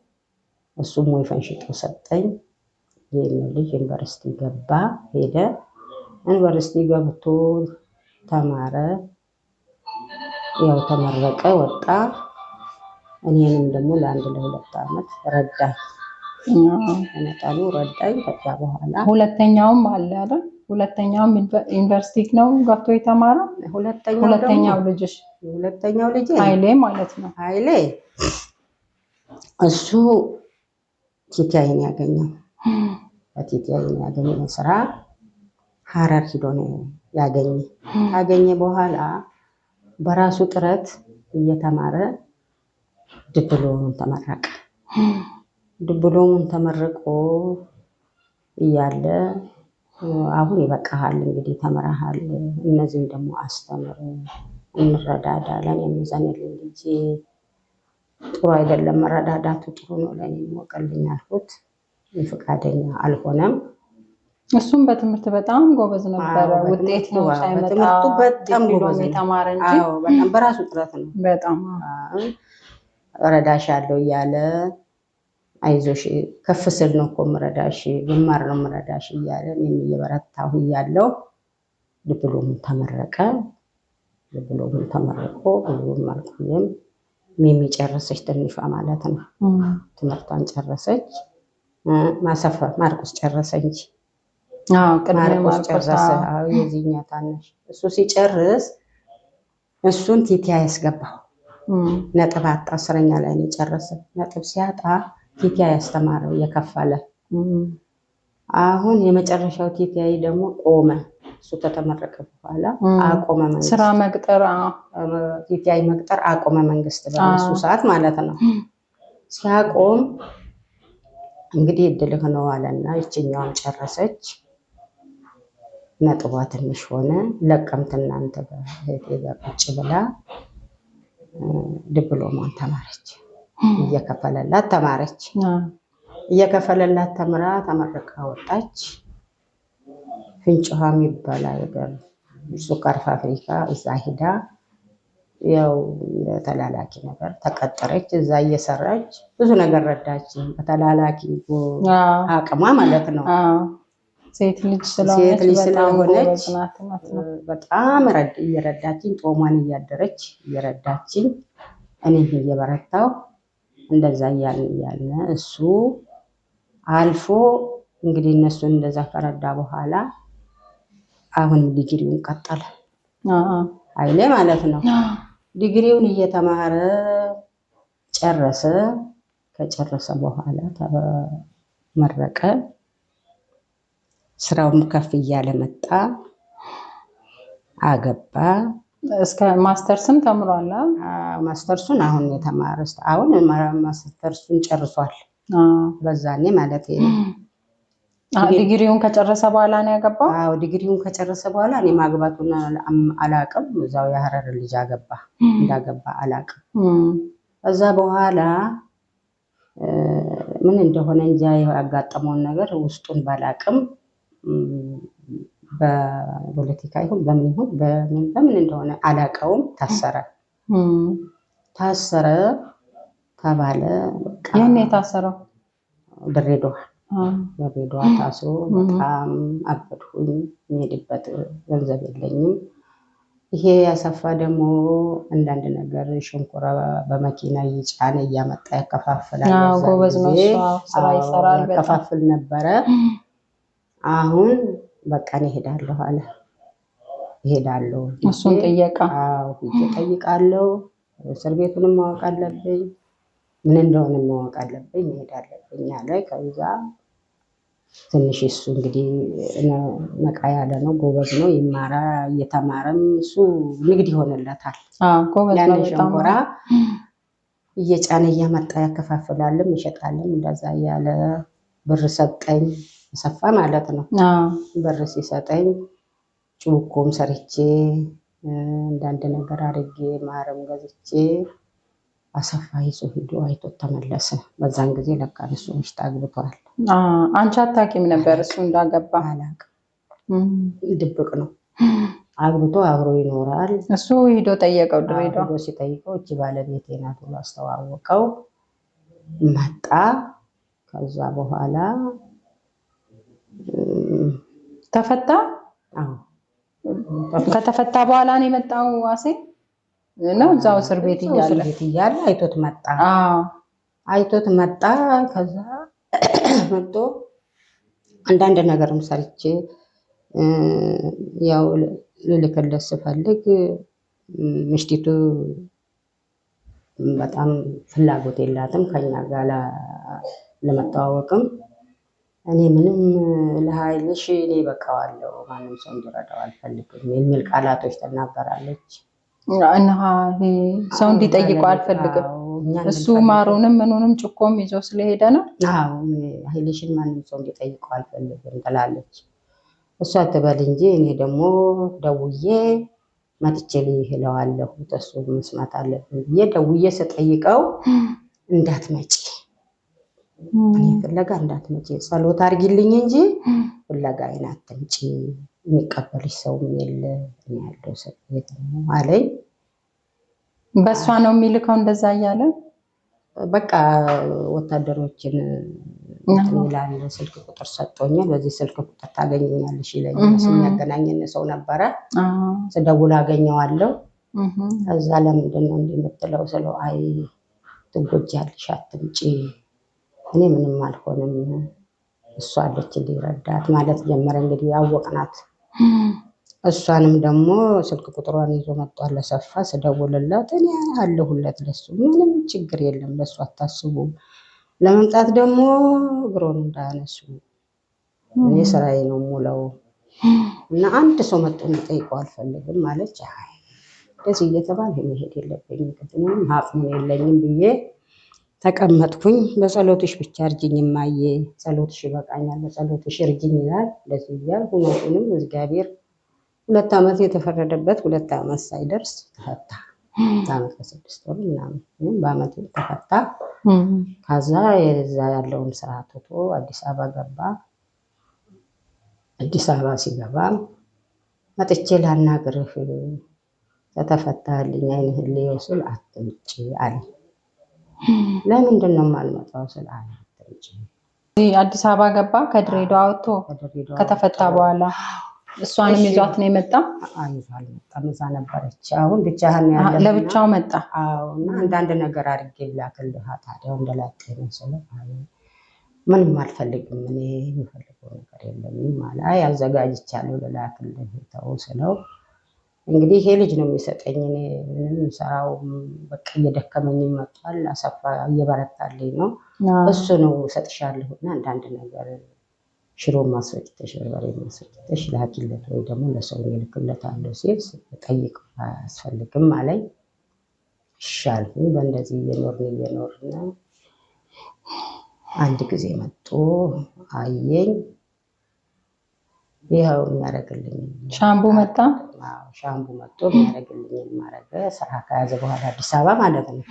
እሱም ወይፈን ሽጦ ሰጠኝ። ይሄን ልጅ ዩኒቨርሲቲ ገባ፣ ሄደ። ዩኒቨርሲቲ ገብቶ ተማረ። ያው ተመረቀ፣ ወጣ። እኔንም ደግሞ ለ1-2 ዓመት ረዳኝ። መጣኑ ረዳኝ። ከዛ በኋላ ሁለተኛውም አለ አይደል? ሁለተኛውም ዩኒቨርሲቲ ነው ገብቶ የተማረው። ሁለተኛው ልጅ ኃይሌ ማለት ነው። ኃይሌ እሱ ቲቲአይን ያገኘው በቲቲአይን ያገኘው ስራ ሐረር ሂዶ ነው ያገኘ። ካገኘ በኋላ በራሱ ጥረት እየተማረ ዲፕሎሙን ተመረቀ። ዲፕሎሙን ተመርቆ እያለ አሁን ይበቃሃል እንግዲህ ተምረሃል፣ እነዚህም ደግሞ አስተምር፣ እንረዳዳ፣ ለኔም ዘንልኝ ልጅ ጥሩ አይደለም መረዳዳቱ ጥሩ ነው ለኔ ወቀልኝ አልኩት። ፈቃደኛ አልሆነም። እሱም በትምህርት በጣም ጎበዝ ነበረ። ውጤት ነው ሳይመጣ በትምህርቱ በጣም ጎበዝ ነው የተማረ እንጂ በጣም በራሱ ጥረት ነው። በጣም እረዳሻለሁ እያለ አይዞሽ ከፍ ስል ነው እኮ የምረዳሽ ብማር ነው የምረዳሽ እያለ እኔም እየበረታሁ እያለሁ ዲፕሎሙን ተመረቀ። ዲፕሎሙን ተመርቆ ብዙም አልቆየም። ሚሚ ጨረሰች፣ ትንሿ ማለት ነው። ትምህርቷን ጨረሰች። ማርቆስ ጨረሰች። ማርቆስ ጨረሰ። የዚህኛ ታናሽ እሱ ሲጨርስ እሱን ቲቲያ ያስገባው ነጥብ አጣ። 10ኛ ላይ ነው የጨረሰ። ነጥብ ሲያጣ ቲቲያ ያስተማረው እየከፈለ አሁን የመጨረሻው ቲቲያይ ደግሞ ቆመ። እሱ ከተመረቀ በኋላ አቆመ መንግስት። ስራ መቅጠር ቲቲያይ መቅጠር አቆመ መንግስት በእሱ ሰዓት ማለት ነው። ሲያቆም እንግዲህ እድልህ ነው አለና ይችኛዋን ጨረሰች። ነጥቧ ትንሽ ሆነ። ለቀምት እናንተ ጋር ቁጭ ብላ ዲፕሎማን ተማረች። እየከፈለላት ተማረች። እየከፈለላት ተምራ ተመርቃ ወጣች። ፍንጭሃ የሚባል ሀገር ሱካር ፋብሪካ እዛ ሂዳ ያው ተላላኪ ነገር ተቀጠረች። እዛ እየሰራች ብዙ ነገር ረዳች። በተላላኪ አቅሟ ማለት ነው። ሴት ልጅ ስለሆነች በጣም እየረዳችኝ፣ ጦሟን እያደረች እየረዳችኝ፣ እኔም እየበረታው እንደዛ እያልን እሱ አልፎ እንግዲህ እነሱን እንደዛ ከረዳ በኋላ አሁንም ዲግሪውን ቀጠለ። ኃይሌ ማለት ነው። ዲግሪውን እየተማረ ጨረሰ። ከጨረሰ በኋላ ተመረቀ። ስራውም ከፍ እያለ መጣ። አገባ። እስከ ማስተርስም ተምሯል። ማስተርሱን አሁን የተማረ አሁን ማስተርሱን ጨርሷል። በዛኔ ማለት ዲግሪውን ከጨረሰ በኋላ ነው ያገባው። ዲግሪውን ከጨረሰ በኋላ እኔ ማግባቱን አላቅም። እዛው የሀረር ልጅ አገባ። እንዳገባ አላቅም። ከዛ በኋላ ምን እንደሆነ እንጃ ያጋጠመውን ነገር ውስጡን ባላቅም በፖለቲካ ይሁን በምን ይሁን በምን እንደሆነ አላቀውም። ታሰረ ተባለ። የኔ የታሰረው ድሬዳዋ ታስሮ በጣም አበድኩኝ። የሚሄድበት ገንዘብ የለኝም። ይሄ ያሰፋ ደግሞ አንዳንድ ነገር ሽንኩራ በመኪና እየጫነ እያመጣ ያከፋፍላል። ጎበዝ ነው እሱ፣ ስራ ይሰራል። ያከፋፍል ነበረ። አሁን በቃ እኔ እሄዳለሁ አለ። እሄዳለሁ እሱን ጠየቃ። እጠይቃለሁ። እስር ቤቱንም ማወቅ አለብኝ፣ ምን እንደሆነ ማወቅ አለብኝ፣ መሄድ አለብኝ አለ። ከዛ ትንሽ እሱ እንግዲህ ነቃ ያለ ነው፣ ጎበዝ ነው፣ ይማራ እየተማረም እሱ ንግድ ይሆንለታል። ያን ሸንኮራ እየጫነ እያመጣ ያከፋፍላልም ይሸጣልም። እንደዛ እያለ ብር ሰጠኝ። አሰፋ ማለት ነው። ብር ሲሰጠኝ ጩኮም ሰርቼ አንዳንድ ነገር አድርጌ ማረም ገዝቼ አሰፋ ይዞ ሂዶ አይቶት ተመለሰ። በዛን ጊዜ ለካ እሱ ሚስት አግብቷል። አንቺ አታውቂም ነበር እሱ እንዳገባ? አላውቅም። ድብቅ ነው። አግብቶ አብሮ ይኖራል። እሱ ሂዶ ጠየቀው። ድሬዳዋ ሂዶ ሲጠይቀው እቺ ባለቤቴ ናት ብሎ አስተዋወቀው። መጣ። ከዛ በኋላ ተፈታ። ከተፈታ በኋላ ነው የመጣው ዋሴ ነው። እዛው እስር ቤት እያለ አይቶት መጣ። ከዛ መጥቶ አንዳንድ ነገርም ሰርቼ ያው ልልክለት ስፈልግ ምሽቲቱ በጣም ፍላጎት የላትም ከኛ ጋር ለመተዋወቅም። እኔ ምንም ለኃይልሽ እኔ በቃዋለሁ፣ ማንም ሰው እንዲረዳው አልፈልግም የሚል ቃላቶች ትናገራለች። እና ሰው እንዲጠይቀው አልፈልግም። እሱ ማሩንም ምኑንም ጭቆም ይዞ ስለሄደ ነው። ኃይልሽን ማንም ሰው እንዲጠይቀው አልፈልግም ትላለች። እሷ ትበል እንጂ እኔ ደግሞ ደውዬ መጥቼ ልይለዋለሁ፣ ተሱ መስማት አለብኝ ብዬ ደውዬ ስጠይቀው እንዳትመጪ እኔ ፍለጋ እንዳትመጪ ጸሎት አድርጊልኝ እንጂ ፍለጋ አትምጪ፣ የሚቀበልሽ ሰውም የለ ያለው ሰው ቤት ነው አለኝ። በእሷ ነው የሚልከው እንደዛ እያለ በቃ ወታደሮችን ይላል። ስልክ ቁጥር ሰጥቶኛል፣ በዚህ ስልክ ቁጥር ታገኘኛለሽ ይለኛል። የሚያገናኘን ሰው ነበረ። ስደውል አገኘዋለሁ። እዛ ለምንድን ነው እንደምትለው ስለው አይ ትጎጃለሽ አትምጪ፣ እኔ ምንም አልሆንም፣ እሷ አለች ሊረዳት ማለት ጀመረ። እንግዲህ ያወቅናት እሷንም ደግሞ ስልክ ቁጥሯን ይዞ መጥቷል ለሰፋ። ስደውልላት እኔ አለሁለት ለሱ ምንም ችግር የለም፣ ለሱ አታስቡ፣ ለመምጣት ደግሞ እግሮን እንዳያነሱ እኔ ስራዬ ነው ሙለው እና አንድ ሰው መጥቶ እንዲጠይቀው አልፈልግም ማለች። አይ እንደዚህ እየተባለ መሄድ የለብኝም ምንም አቅሙ የለኝም ብዬ ተቀመጥኩኝ። በጸሎትሽ ብቻ እርጅኝ እማዬ፣ ጸሎትሽ ይበቃኛል፣ በጸሎትሽ እርጅኝ ይላል። እንደዚህ እያል ሁነቱንም እግዚአብሔር 2 ዓመት የተፈረደበት 2 ዓመት ሳይደርስ ተፈታ። 2 ዓመት ከ6 ወር ምናምን በአመት ተፈታ። ከዛ የዛ ያለውን ስራ ትቶ አዲስ አበባ ገባ። አዲስ አበባ ሲገባ መጥቼ ላናግርህ ተተፈታልኝ አይንህን ልየው ስል አትምጪ አለ። ለምንድን ነው የማልመጣው ስል አትምጪ። አዲስ አበባ ገባ ከድሬዳዋ ወጥቶ ከተፈታ በኋላ እሷንም ይዟት ነው የመጣ። አይዟል መጣም እዛ ነበረች። አሁን ብቻህን ያለ ለብቻው መጣ። እና አንዳንድ ነገር አድርጌ ላክልህ ታዲያው እንደላጤ ነው ስለው ምንም አልፈልግም እኔ የምፈልገው ነገር የለኝም አለ። አይ አዘጋጅቻለሁ ልላክልህ ተው ስለው እንግዲህ ይሄ ልጅ ነው የሚሰጠኝ፣ እኔ ምንም ሰራው በቃ እየደከመኝ መጥቷል። አሰፋ እየበረታልኝ ነው፣ እሱ ነው እሰጥሻለሁና አንዳንድ ነገር ሽሮ ማስወጭተሽ በርበሬ ማስወጭተሽ ላኪለት ወይ ደግሞ ለሰው ይልክለታለሁ ሲል ጠይቅ አያስፈልግም አለኝ። ይሻልኩኝ በእንደዚህ እየኖርን አንድ ጊዜ መጥቶ አየኝ። ይኸው የሚያደርግልኝ ሻምቡ መጣ። ሻምቡ መጥቶ የሚያደርግልኝ ማረገ ስራ ከያዘ በኋላ አዲስ አበባ ማለት ነው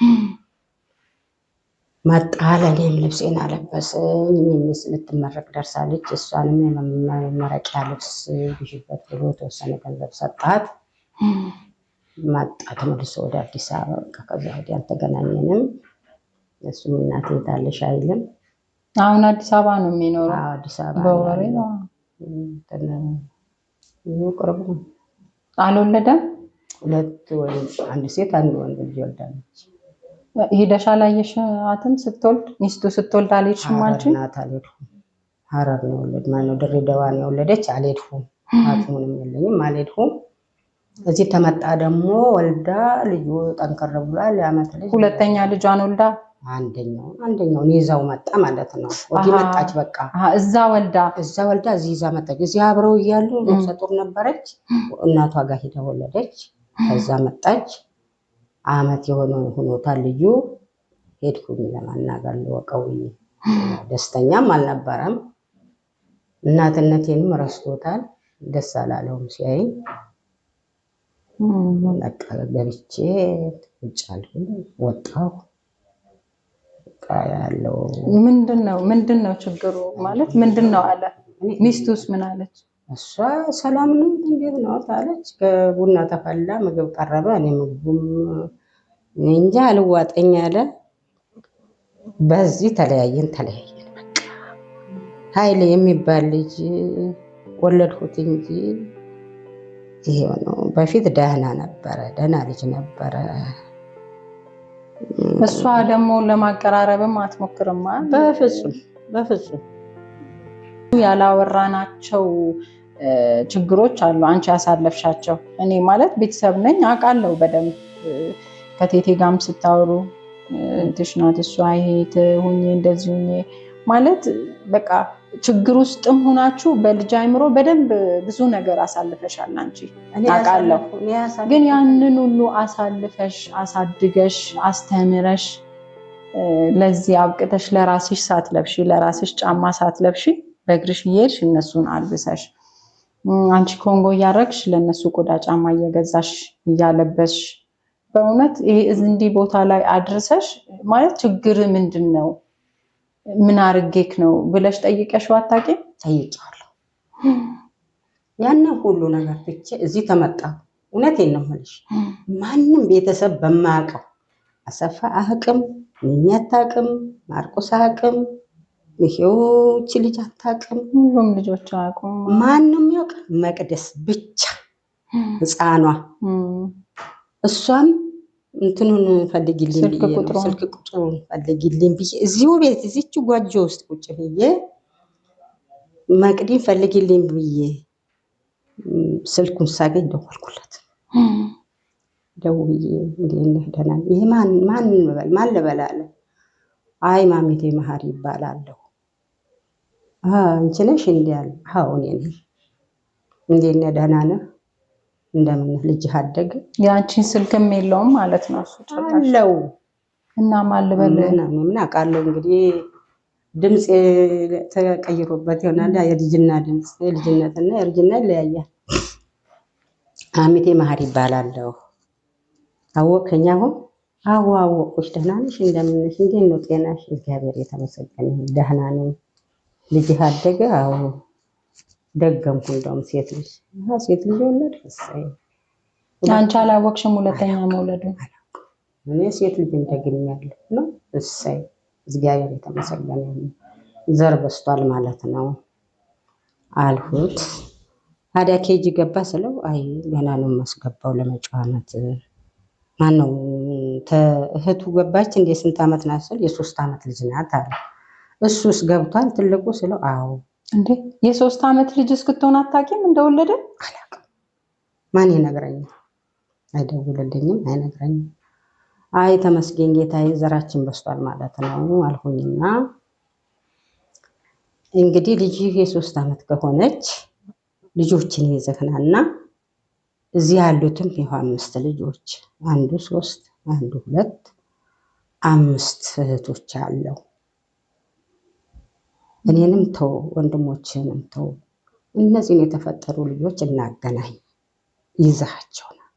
መጣ። ለእኔም ልብሴን አለበሰኝ። ሚስ ልትመረቅ ደርሳለች። እሷንም የመመረቂያ ልብስ ግዢበት ብሎ ተወሰነ ገንዘብ ሰጣት። መጣ ተመልሶ ወደ አዲስ አበባ። በቃ ከዛ ወዲያ አልተገናኘንም። እሱም እናቴ ታለሽ አይልም። አሁን አዲስ አበባ ነው የሚኖረው። አዲስ አበባ በወሬ ነው። ቅርብ ነው። አልወለደም። 2 ወይ 1 ሴት 1 ወንድ ልጅ ወልዳለች። ሄደሽ አላየሻትም? ስትወልድ ሚስቱ ስትወልድ አልሄድሽም አንቺ? አልሄድኩም። ሐረር ነው የወለድ ማነው ድሬዳዋ ነው የወለደች። አልሄድኩም። አቅሙንም የለኝም አልሄድኩም። እዚህ ተመጣ ደግሞ ወልዳ ልጁ ጠንከር ብሏል። የዓመት ልጅ ሁለተኛ ልጇን ወልዳ አንደኛውን ይዛው መጣ ማለት ነው። ወዲህ መጣች። በቃ እዛ ወልዳ እዚህ ይዛ መጣች። እዚህ አብረው እያሉ ነፍሰ ጡር ነበረች። እናቷ ጋር ሄዳ ወለደች። ከዛ መጣች። ዓመት የሆነው ሆኖታል ልጁ። ሄድኩኝ ለማናገር ልወቀው። ደስተኛም አልነበረም። እናትነቴንም ረስቶታል። ደስ አላለውም ሲያየኝ። በቃ ገብቼ ቁጭ አልኩኝ። ወጣሁ። ያለው ምንድነው ችግሩ ማለት ምንድነው አለ። ሚስቱስ ምን አለች? እሷ ሰላም ነው እንዴት ነው ታለች። ቡና ተፈላ፣ ምግብ ቀረበ። እኔ ምግቡም እንጃ አልዋጠኝ አለ። በዚህ ተለያየን። በቃ ኃይሌ የሚባል ልጅ ወለድኩት እንጂ ይሄው ነው። በፊት ደህና ነበረ፣ ደህና ልጅ ነበረ። እሷ ደግሞ ለማቀራረብም አትሞክርም። በፍጹም ያላወራናቸው ችግሮች አሉ አንቺ ያሳለፍሻቸው። እኔ ማለት ቤተሰብ ነኝ አውቃለሁ በደንብ። ከቴቴ ጋርም ስታወሩ እንትሽ ናት እሷ ይሄ ትሁኚ እንደዚህ ሁኚ ማለት በቃ ችግር ውስጥም ሆናችሁ በልጅ አይምሮ በደንብ ብዙ ነገር አሳልፈሻል አንቺ አውቃለሁ። ግን ያንን ሁሉ አሳልፈሽ አሳድገሽ አስተምረሽ ለዚህ አብቅተሽ ለራስሽ ሳትለብሺ ለራስሽ ጫማ ሳትለብሺ በእግርሽ እየሄድሽ እነሱን አልብሰሽ አንቺ ኮንጎ እያረግሽ ለነሱ ቆዳ ጫማ እየገዛሽ እያለበስሽ በእውነት ይሄ እንዲህ ቦታ ላይ አድርሰሽ ማለት ችግር ምንድን ነው? ምን አርጌክ ነው ብለሽ ጠይቀሽው አታውቂም? ጠይቄዋለሁ። ያንን ሁሉ ነገር ትቼ እዚህ ተመጣሁ። እውነቴን ነው የምልሽ። ማንም ቤተሰብ በማያውቀው አሰፋ አቅም የሚያታቅም ማርቆስ አቅም ይሄውች ልጅ አታቅም። ሁሉም ልጆች አያውቁም። ማንም ያውቅ መቅደስ ብቻ ህፃኗ እሷም እንትኑን ፈልጊልኝ ስልክ ቁጥሩን ፈልጊልኝ ብዬ እዚሁ ቤት እዚች ጓጆ ውስጥ ቁጭ ብዬ መቅዲን ፈልጊልኝ ብዬ ስልኩን ሳገኝ ደወልኩለት። ደውዬ እንዴት ደህና ነህ? ይሄ ማን ልበል አለ። አይ ማሚቴ መሀሪ ይባላለሁ። አንቺ ነሽ እንዴ አለ። አዎ እኔ ነኝ። እንዴት ነህ? ደህና ነህ? እንደምን ነህ? ልጅህ አደገ? ያንቺን ስልክም የለውም ማለት ነው እሱ አለው። እና ማን ልበል? ምን አውቃለሁ እንግዲህ ድምፅ ተቀይሮበት ይሆናል። የልጅና ድምፅ የልጅነትና የእርጅና ይለያያል። ማሚቴ መሀሪ ይባላለሁ። አወቅኸኝ አሁን? አዎ አወቅኩሽ። ደህና ነሽ? እንደምን ነሽ? እንዴት ነው ጤናሽ? እግዚአብሔር የተመሰገነ ይሁን ደህና ነኝ። ልጅህ አደገ? አዎ ደገምኩ። እንደውም ሴት ልጅ ወለድክ? እሰይ። አንቺ አላወቅሽም ሁለተኛ መውለዱን? እኔ ሴት ልጅ ደግሜያለሁ ነው። እሰይ እግዚአብሔር የተመሰገነ ይሁን ዘር በስቷል ማለት ነው አልሁት። ታዲያ ኬጂ ገባ ስለው አይ ገና ነው የማስገባው ለመጪው ዓመት። ማነው እህቱ ገባች እንዴ? ስንት ዓመት ናት ስል የ3 ዓመት ልጅ ናት አለ። እሱስ ገብቷል ትልቁ ስለው አዎ። እንዴ የ3 ዓመት ልጅ እስክትሆን አታውቂም እንደወለደ? አላውቅም። ማን ይነግረኛል? አይደውልልኝም፣ አይነግረኝም። አይ ተመስገን ጌታዬ ዘራችን በስቷል ማለት ነው አልሁኝና እንግዲህ ልጅ የ3 ዓመት ከሆነች ልጆችን ይዘህናና እዚህ ያሉትም ይኸው 5 ልጆች፣ አንዱ 3 አንዱ 2 5 እህቶች አለው። እኔንም ተው ወንድሞችንም ተው፣ እነዚህን የተፈጠሩ ልጆች እናገናኝ ይዛቸው ነው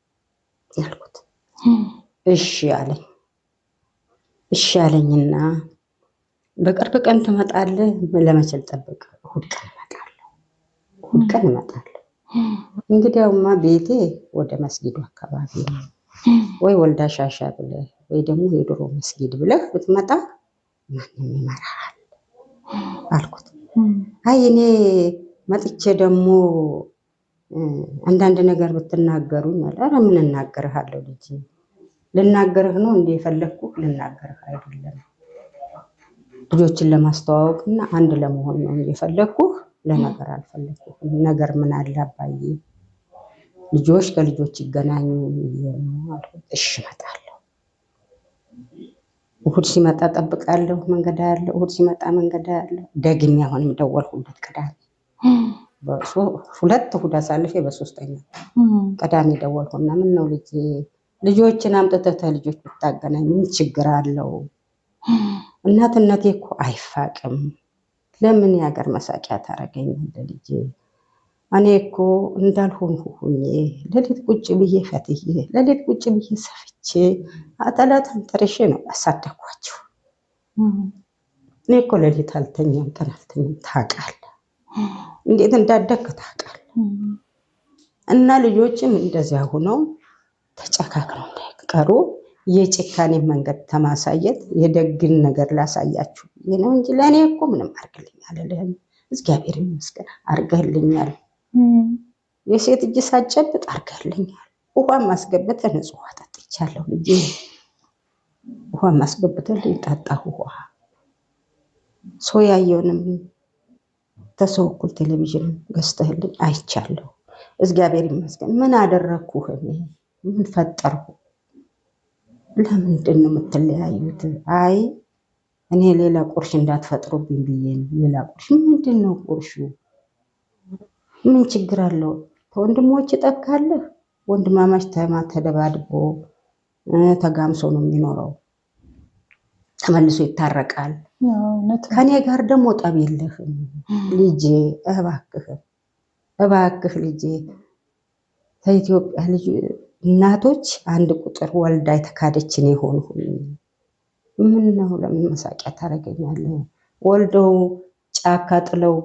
ያልኩት። እሺ አለኝ። እሺ አለኝና በቅርብ ቀን ትመጣለህ? ለመቼ ልጠብቅ? እሑድ ቀን እመጣለሁ። እንግዲያውማ ቤቴ ወደ መስጊዱ አካባቢ ነው። ወይ ወልዳ ሻሻ ብለህ ወይ ደግሞ የድሮ መስጊድ ብለህ ብትመጣ ማንም ይመራሃል አልኩት። አይ እኔ መጥቼ ደግሞ አንዳንድ ነገር ብትናገሩኝ አለ። ኧረ ምን እናገርሃለሁ ልጅ፣ ልናገርህ ነው እንደ የፈለግኩህ ልናገርህ አይደለም። ልጆችን ለማስተዋወቅና አንድ ለመሆን ነው እንጂ የፈለግኩህ ለነገር አልፈለግኩህም። ነገር ምን አለ አባዬ ልጆች ከልጆች ይገናኙ ነው አልኩት። እሺ እመጣለሁ። እሑድ ሲመጣ እጠብቃለሁ። መንገድ ያለው እሑድ ሲመጣ መንገድ ያለው ደግሜ አሁንም ደወልኩለት። ቅዳሜ 2 እሑድ አሳልፌ በ3ኛው ቅዳሜ ደወልኩና ምን ነው ልጅ ልጆችን አምጥተህ ልጆች ብታገናኝ ምን ችግር አለው? እናትነቴ እኮ አይፋቅም። ለምን የሀገር መሳቂያ ታደርገኛለህ ልጄ? እኔ እኮ እንዳልሆንኩ ሁኜ ሌሊት ቁጭ ብዬ ፈትዬ ሌሊት ቁጭ ብዬ ሰፍቼ አጠላትን ጥርሼ ነው ያሳደግኳቸው። እኔ እኮ ሌሊት አልተኛም ቀን አልተኛም። ታውቃለህ እንዴት እንዳደግክ ታውቃለህ። እና ልጆችም እንደዚያ ሆነው ተጨካክነው እንዳይቀሩ የጭካኔ መንገድ ተማሳየት የደግን ነገር ላሳያችሁ ነው እንጂ ለእኔ እኮ ምንም አድርግልኝ አልልህም። እግዚአብሔር ይመስገን አድርገህልኛል። የሴት እጅ ሳጨብጥ አድርገህልኛል። ውሃ ማስገብተህ ንጹህ ውሃ ጠጥቻለሁ ልጄ። ውሃ ማስገብተህ ጠጣሁ ውሃ። ሰው ያየውንም ተሰው እኩል ቴሌቪዥን ገዝተህልኝ አይቻለሁ። እግዚአብሔር ይመስገን። ምን አደረግኩህ? ምን ፈጠርኩ? ለምንድን ነው የምትለያዩት? አይ እኔ ሌላ ቁርሽ እንዳትፈጥሩብኝ ብዬ ነው። ሌላ ቁርሽ ምንድን ነው ቁርሹ? ምን ችግር አለው? ከወንድሞች ጠብካለህ። ወንድማማች ተደባድቦ ተጋምሶ ነው የሚኖረው። ተመልሶ ይታረቃል። ከኔ ጋር ደግሞ ጠብ የለህም ልጄ። እባክህ ልጄ ከኢትዮጵያ ልጅ እናቶች አንድ ቁጥር ወልዳ የተካደችን የሆንኩኝ ምን ነው? ለምን መሳቂያ ታደርገኛለህ? ወልደው ጫካ ጥለው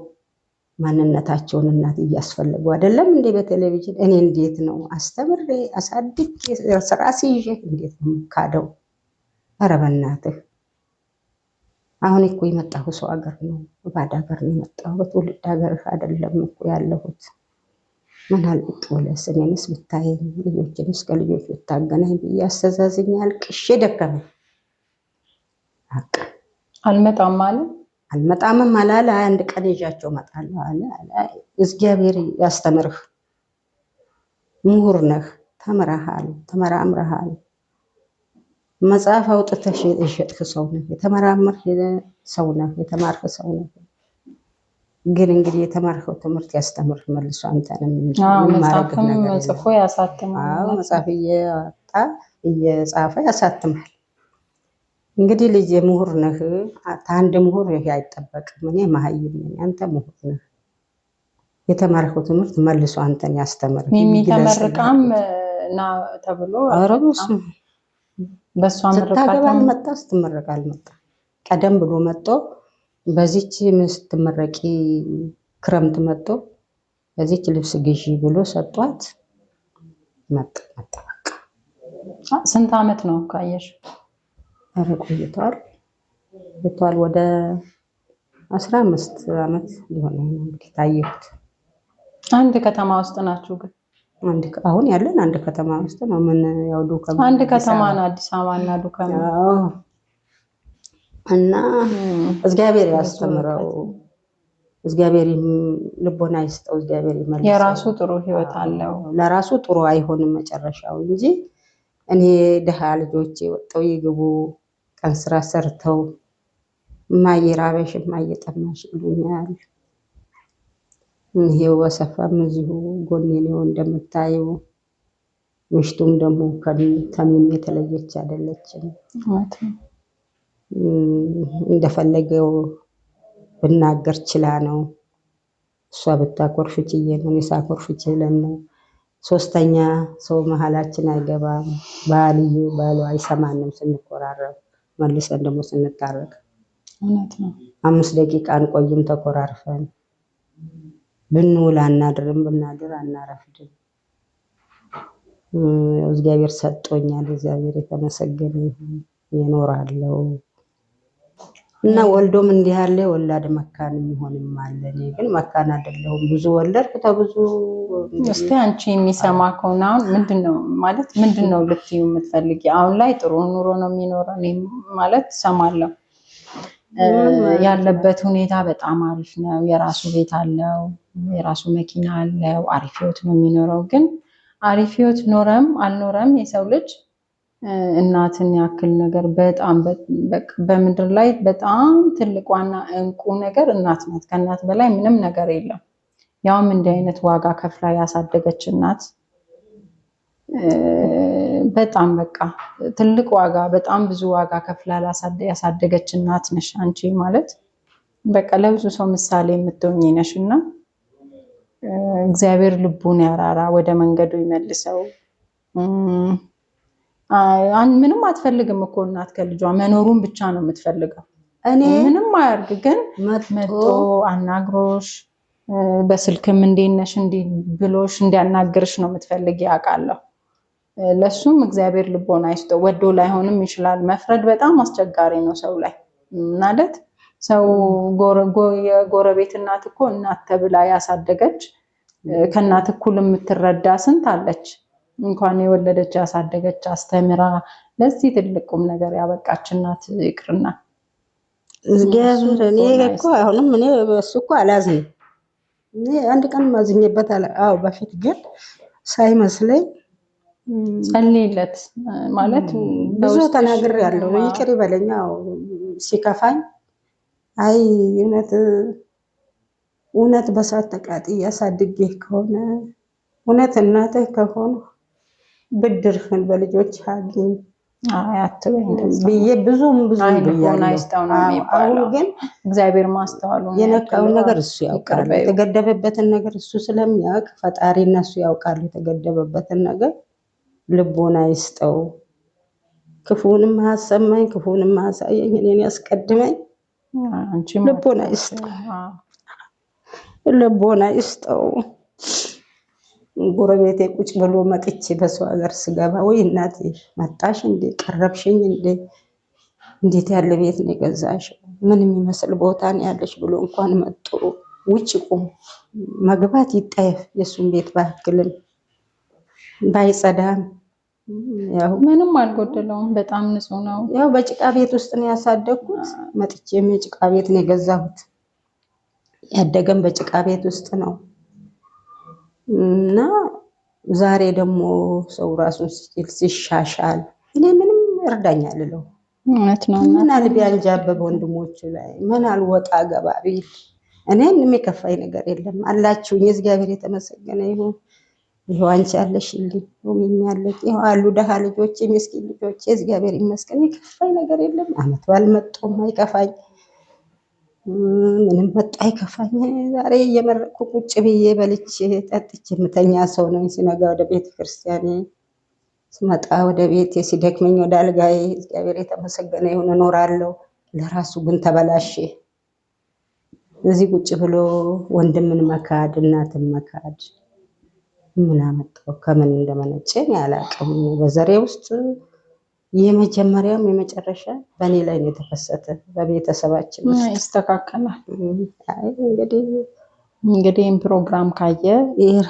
ማንነታቸውን እናት እያስፈለጉ አይደለም እንዴ በቴሌቪዥን። እኔ እንዴት ነው አስተምሬ አሳድጌ ስራ ሲይዤ እንዴት ነው ካደው? ኧረ በእናትህ አሁን እኮ የመጣሁ ሰው ሀገር ነው፣ ባዕድ ሀገር ነው የመጣሁት። ትውልድ ሀገር አይደለም እኮ ያለሁት። ምን አልብቅ ብለስ እኔንስ ብታየኝ ልጆችንስ ከልጆች ብታገናኝ ብዬ አስተዛዝኜ አልቅሼ ደከመኝ። አልመጣም አለ አልመጣምም አላለ። አንድ ቀን ይዣቸው እመጣለሁ አለ። እግዚአብሔር ያስተምርህ፣ ምሁር ነህ፣ ተምረሃል፣ ተመራምረሃል፣ መጽሐፍ አውጥተህ የሸጥክ ሰው ነህ፣ የተመራመርህ ሰው ነህ፣ የተማርክ ሰው ነህ። ግን እንግዲህ የተማርከው ትምህርት ያስተምርህ መልሶ አንተንም እንጂ መጽሐፍም ጽፎ ያሳትማል። መጽሐፍ እየወጣ እየጻፈ ያሳትማል። እንግዲህ ልጅ ምሁር ነህ። አንድ ምሁር ይሄ አይጠበቅም። እኔ መሀይም ነኝ፣ አንተ ምሁር ነህ። የተማርከው ትምህርት መልሶ አንተን ያስተምርህ። የሚተመርቃም እና ተብሎ በሷ ስታገባ አልመጣ፣ ስትመረቅ አልመጣ። ቀደም ብሎ መጥቶ በዚች ስትመረቂ ክረምት መጥቶ በዚች ልብስ ግዢ ብሎ ሰጧት። መጣ። ስንት ዓመት ነው ካየሽ? ኧረ ቆይቷል። ወደ 15 ዓመት ሊሆን ነው እንግዲህ ታየሁት። አንድ ከተማ ውስጥ ናችሁ ግን? አሁን ያለን አንድ ከተማ ውስጥ ነው። ምን ያው ዱከም አንድ ከተማ ነው፣ አዲስ አበባ እና ዱከም። እና እግዚአብሔር ያስተምረው፣ እግዚአብሔር ልቦና ይስጠው፣ እግዚአብሔር ይመልሰው። የራሱ ጥሩ ህይወት አለው። ለራሱ ጥሩ አይሆንም መጨረሻው እንጂ እኔ ደሃ ልጆቼ ወጣው ይግቡ ቀን ስራ ሰርተው እማዬ ራበሽ እማዬ ጠማሽ ይሉኛል። ይሄው ወሰፋም እዚሁ ጎኔ ነው እንደምታየው። ምሽቱም ደግሞ ከኔም የተለየች አይደለችም። እንደፈለገው ብናገር ችላ ነው። እሷ ብታኮርፍ ችዬ ነው፣ እኔ ሳኮርፍ ችለን ነው። ሶስተኛ ሰው መሀላችን አይገባም። ባሉ አይሰማንም ስንኮራረብ፣ መልሰን ደግሞ ስንታረቅ 5 ደቂቃ አንቆይም ተኮራርፈን። ብንውል አናድርም፣ ብናድር አናረፍድም። እግዚአብሔር ሰጥቶኛል። እግዚአብሔር የተመሰገነ ይሁን። እኖራለሁ እና ወልዶም እንዲህ ያለ ወላድ መካን የሚሆንም አለ። እኔ ግን መካን አይደለሁም። ብዙ ወለድኩ ተብዙ። እስቲ አንቺ የሚሰማ ከሆነ አሁን ምንድነው ማለት ምንድነው ልትዩ የምትፈልጊ? አሁን ላይ ጥሩ ኑሮ ነው የሚኖረው እኔ ማለት ሰማለሁ። ያለበት ሁኔታ በጣም አሪፍ ነው። የራሱ ቤት አለው፣ የራሱ መኪና አለው፣ አሪፍ ህይወት ነው የሚኖረው። ግን አሪፍ ህይወት ኖረም አልኖረም የሰው ልጅ እናትን ያክል ነገር በጣም በምድር ላይ በጣም ትልቅ ዋና እንቁ ነገር እናት ናት። ከእናት በላይ ምንም ነገር የለም። ያውም እንዲህ አይነት ዋጋ ከፍላ ያሳደገች እናት በጣም በቃ ትልቅ ዋጋ፣ በጣም ብዙ ዋጋ ከፍላ ያሳደገች እናት ነሽ አንቺ ማለት በቃ ለብዙ ሰው ምሳሌ የምትሆኚ ነሽ። እና እግዚአብሔር ልቡን ያራራ፣ ወደ መንገዱ ይመልሰው። ምንም አትፈልግም እኮ እናት ከልጇ መኖሩን ብቻ ነው የምትፈልገው። እኔ ምንም አያርግ፣ ግን መጥቶ አናግሮሽ በስልክም እንዴት ነሽ እንዲህ ብሎሽ እንዲያናግርሽ ነው የምትፈልጊ አውቃለሁ። ለሱም እግዚአብሔር ልቦና ይስጠው። ወዶ ላይሆንም ይችላል። መፍረድ በጣም አስቸጋሪ ነው ሰው ላይ ማለት ሰው የጎረቤት እናት እኮ እናት ተብላ ያሳደገች ከእናት እኩል የምትረዳ ስንት አለች። እንኳን የወለደች ያሳደገች አስተምራ ለዚህ ትልቁም ነገር ያበቃች እናት ይቅርና እግዚአብሔር። እኔ እኮ አሁንም እኔ በሱ እኮ አላዝንም። እኔ አንድ ቀን ማዝኜበት አዎ፣ በፊት ግን ሳይመስለኝ ጸልይለት ማለት ብዙ ተናግሬያለሁ። ይቅር ይበለኝ ሲከፋኝ። አይ እውነት በሳት ተቃጥዬ አሳድጌ ከሆነ እውነት እናትህ ከሆነ ብድርህን በልጆች አግኝ ብዬ ብዙም ብያለሁ። አሁን ግን እግዚአብሔር ማስተዋሉ የነካውን ነገር እሱ ያውቃል። የተገደበበትን ነገር እሱ ስለሚያውቅ ፈጣሪ እነሱ ያውቃሉ የተገደበበትን ነገር። ልቦና ይስጠው። ክፉንም አያሰማኝ፣ ክፉንም አያሳየኝ፣ እኔን ያስቀድመኝ። ልቦና ይስጠው፣ ልቦና ይስጠው። ጎረቤቴ ቁጭ ብሎ መጥቼ በሰው ሀገር ስገባ ወይ እናቴ መጣሽ እንዴ ቀረብሽኝ እንዴ እንዴት ያለ ቤት ነው የገዛሽው? ምን የሚመስል ቦታ ነው ያለሽ ብሎ እንኳን መጡ ውጭ ቁም መግባት ይጠየፍ የሱን ቤት ባክልም ባይጸዳም ያው ምንም አልጎደለውም። በጣም ንጹህ ነው። ያው በጭቃ ቤት ውስጥ ነው ያሳደግኩት። መጥቼም የጭቃ ቤት ነው የገዛሁት። ያደገም በጭቃ ቤት ውስጥ ነው እና ዛሬ ደግሞ ሰው ራሱን ሲሻሻል እኔ ምንም እርዳኝ አልለው። እውነት ነው። ምን አልቢ አንጃበብ ወንድሞቹ ላይ ምን አልወጣ ገባ ቢል እኔን የሚከፋኝ ነገር የለም አላችሁኝ። እግዚአብሔር የተመሰገነ ይሁን። ይኸው አንቺ ያለሽልኝ የሚያለቅ ይኸው አሉ ደሃ ልጆች ምስኪን ልጆች እግዚአብሔር ይመስገን። የከፋኝ ነገር የለም። አመት ባልመጡም አይከፋኝ፣ ምንም መጣ አይከፋኝ። ዛሬ እየመረቅኩ ቁጭ ብዬ በልቼ ጠጥቼ የምተኛ ሰው ነኝ። ሲነጋ ወደ ቤተ ክርስቲያኔ ስመጣ ወደ ቤቴ ሲደክመኝ ወደ አልጋዬ እግዚአብሔር የተመሰገነ ይሁን እኖራለሁ። ለራሱ ግን ተበላሸ። እዚህ ቁጭ ብሎ ወንድምን መካድ እናትን መካድ ምን አመጣው? ከምን እንደመነጨ እኔ አላውቅም። በዘሬ ውስጥ የመጀመሪያም የመጨረሻ በእኔ ላይ ነው የተከሰተ። በቤተሰባችን ውስጥ ይስተካከላል። እንግዲህ ፕሮግራም ካየ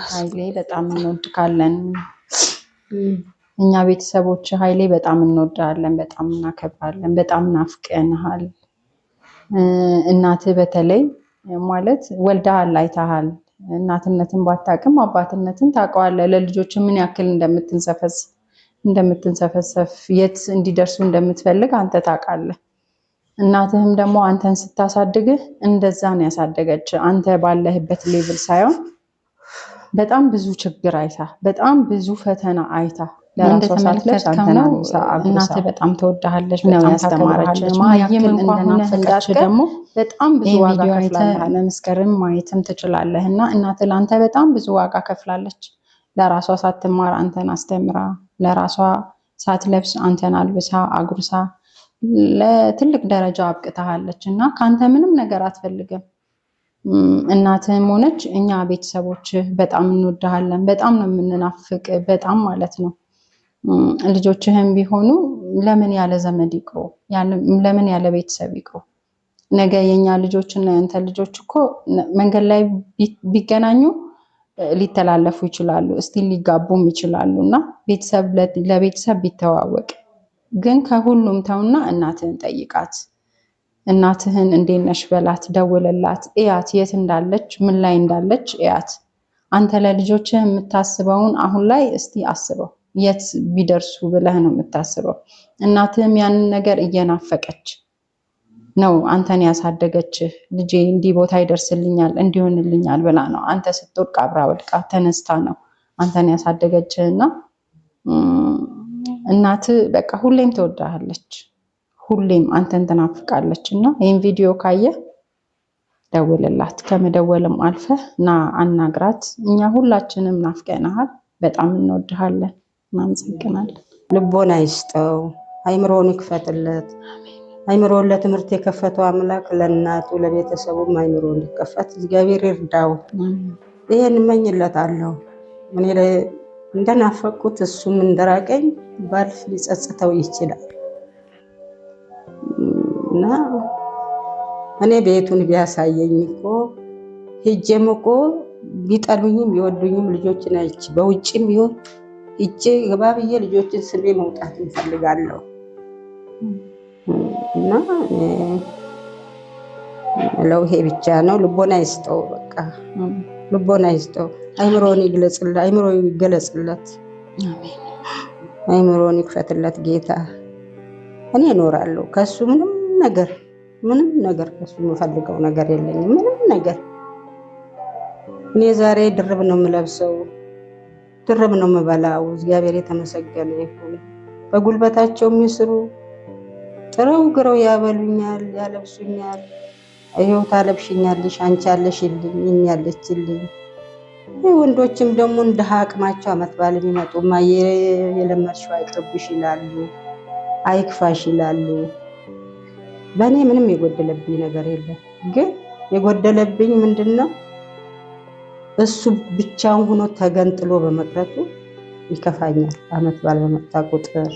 ኃይሌ በጣም እንወድካለን። እኛ ቤተሰቦች ኃይሌ በጣም እንወዳለን፣ በጣም እናከብራለን፣ በጣም ናፍቀንሃል። እናትህ በተለይ ማለት ወልደሃል፣ አይተሃል። እናትነትን ባታውቅም አባትነትን ታውቀዋለህ። ለልጆች ምን ያክል እንደምትንሰፈሰፍ የት እንዲደርሱ እንደምትፈልግ አንተ ታውቃለህ። እናትህም ደግሞ አንተን ስታሳድግህ እንደዛ ነው ያሳደገች። አንተ ባለህበት ሌቭል ሳይሆን በጣም ብዙ ችግር አይታ፣ በጣም ብዙ ፈተና አይታ ለራሷ ሳትለብስ አንተን አልብሳ አጉርሳ እናትህ በጣም ተወዳሃለች፣ በጣም ታስተማረች። ማየም እንኳን እንዳልከች ደግሞ በጣም ብዙ ዋጋ ከፍላለች። መመስከርም ማየትም ትችላለህ። እና እናትህ ለአንተ በጣም ብዙ ዋጋ ከፍላለች። ለራሷ ሳትማር አንተን አስተምራ፣ ለራሷ ሳትለብስ አንተን አልብሳ አጉርሳ ለትልቅ ደረጃ አብቅታሃለች እና ከአንተ ምንም ነገር አትፈልግም። እናትህም ሆነች እኛ ቤተሰቦች በጣም እንወድሃለን፣ በጣም ነው የምንናፍቅ፣ በጣም ማለት ነው። ልጆችህም ቢሆኑ ለምን ያለ ዘመድ ይቅሩ፣ ለምን ያለ ቤተሰብ ይቅሩ? ነገ የኛ ልጆች እና ያንተ ልጆች እኮ መንገድ ላይ ቢገናኙ ሊተላለፉ ይችላሉ፣ እስቲ ሊጋቡም ይችላሉ። እና ቤተሰብ ለቤተሰብ ቢተዋወቅ ግን ከሁሉም ተውና እናትህን ጠይቃት። እናትህን እንዴት ነሽ በላት፣ ደውልላት፣ እያት፣ የት እንዳለች ምን ላይ እንዳለች እያት። አንተ ለልጆችህ የምታስበውን አሁን ላይ እስቲ አስበው። የት ቢደርሱ ብለህ ነው የምታስበው? እናትህም ያንን ነገር እየናፈቀች ነው አንተን ያሳደገችህ። ልጄ እንዲህ ቦታ ይደርስልኛል እንዲሆንልኛል ብላ ነው። አንተ ስትወድቅ አብራ ወድቃ ተነስታ ነው አንተን ያሳደገችህና እናትህ በቃ ሁሌም ትወዳሃለች፣ ሁሌም አንተን ትናፍቃለች። እና ይህን ቪዲዮ ካየ ደውልላት፣ ከመደወልም አልፈህ ና አናግራት። እኛ ሁላችንም ናፍቀንሃል፣ በጣም እንወድሃለን። እናመሰግናለን። ልቦና ይስጠው፣ አይምሮውን ይክፈትለት። አይምሮውን ለትምህርት የከፈተው አምላክ ለእናቱ ለቤተሰቡም አይምሮ እንዲከፈት እግዚአብሔር ይርዳው። ይሄን እመኝለታለሁ። እኔ እንደናፈቅኩት እሱም እንደራቀኝ ባልፍ ሊጸጽተው ይችላል እና እኔ ቤቱን ቢያሳየኝ እኮ ሂጄም እኮ ቢጠሉኝም ቢወዱኝም ልጆችን አይቼ በውጭም ቢሆን ሂጄ ገባ ብዬ ልጆችን ስሜ መውጣት እንፈልጋለሁ እና ለው ይሄ ብቻ ነው። ልቦና ይስጠው፣ በቃ ልቦና ይስጠው። አይምሮን ይግለጽለት፣ አይምሮ ይገለጽለት፣ አይምሮን ይክፈትለት ጌታ። እኔ እኖራለሁ ከሱ ምንም ነገር ከሱ የምፈልገው ነገር የለኝም። ምንም ነገር እኔ ዛሬ ድርብ ነው የምለብሰው፣ ድርብ ነው የምበላው። እግዚአብሔር የተመሰገነ ይሁን። በጉልበታቸው የሚስሩ ጥረው ግረው ያበሉኛል፣ ያለብሱኛል። ይኸው ታለብሽኛለሽ፣ አንቺ አለሽልኝ፣ እኛ ያለችልኝ። ወንዶችም ደግሞ እንደ አቅማቸው አመት በዓል የሚመጡ የለመድሽው አይቅርብሽ ይላሉ፣ አይክፋሽ ይላሉ። በእኔ ምንም የጎደለብኝ ነገር የለም። ግን የጎደለብኝ ምንድነው? እሱ ብቻውን ሆኖ ተገንጥሎ በመቅረቱ ይከፋኛል። አመት በዓል በመጣ ቁጥር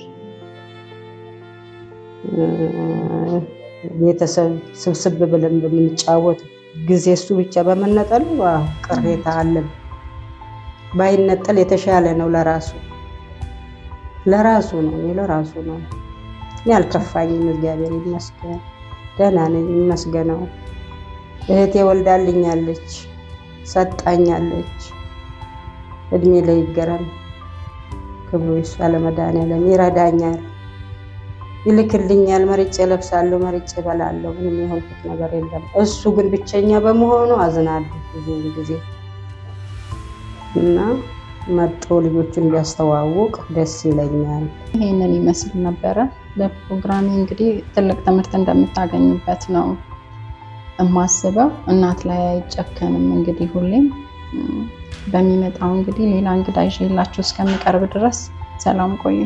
ቤተሰብ ስብስብ ብለን በምንጫወት ጊዜ እሱ ብቻ በመነጠሉ ቅሬታ አለን። ባይነጠል የተሻለ ነው። ለራሱ ነው ለራሱ ነው። እኔ አልከፋኝም፣ እግዚአብሔር ይመስገን ደህና ነኝ፣ ይመስገነው። እህቴ ወልዳልኛለች፣ ሰጣኛለች። እድሜ ላይ ይገረም፣ ክብሩ ይስፋ ለመድኃኒዓለም። ይረዳኛል፣ ይልክልኛል። መርጬ ለብሳለሁ፣ መርጬ እበላለሁ። ምንም የሆንኩት ነገር የለም። እሱ ግን ብቸኛ በመሆኑ አዝናለሁ ብዙ ጊዜ እና መጥቶ ልጆቹን ቢያስተዋውቅ ደስ ይለኛል። ይሄንን ይመስል ነበረ። ለፕሮግራሜ እንግዲህ ትልቅ ትምህርት እንደምታገኙበት ነው የማስበው። እናት ላይ አይጨከንም። እንግዲህ ሁሌም በሚመጣው እንግዲህ ሌላ እንግዳ ይዤላችሁ እስከሚቀርብ ድረስ ሰላም ቆዩ።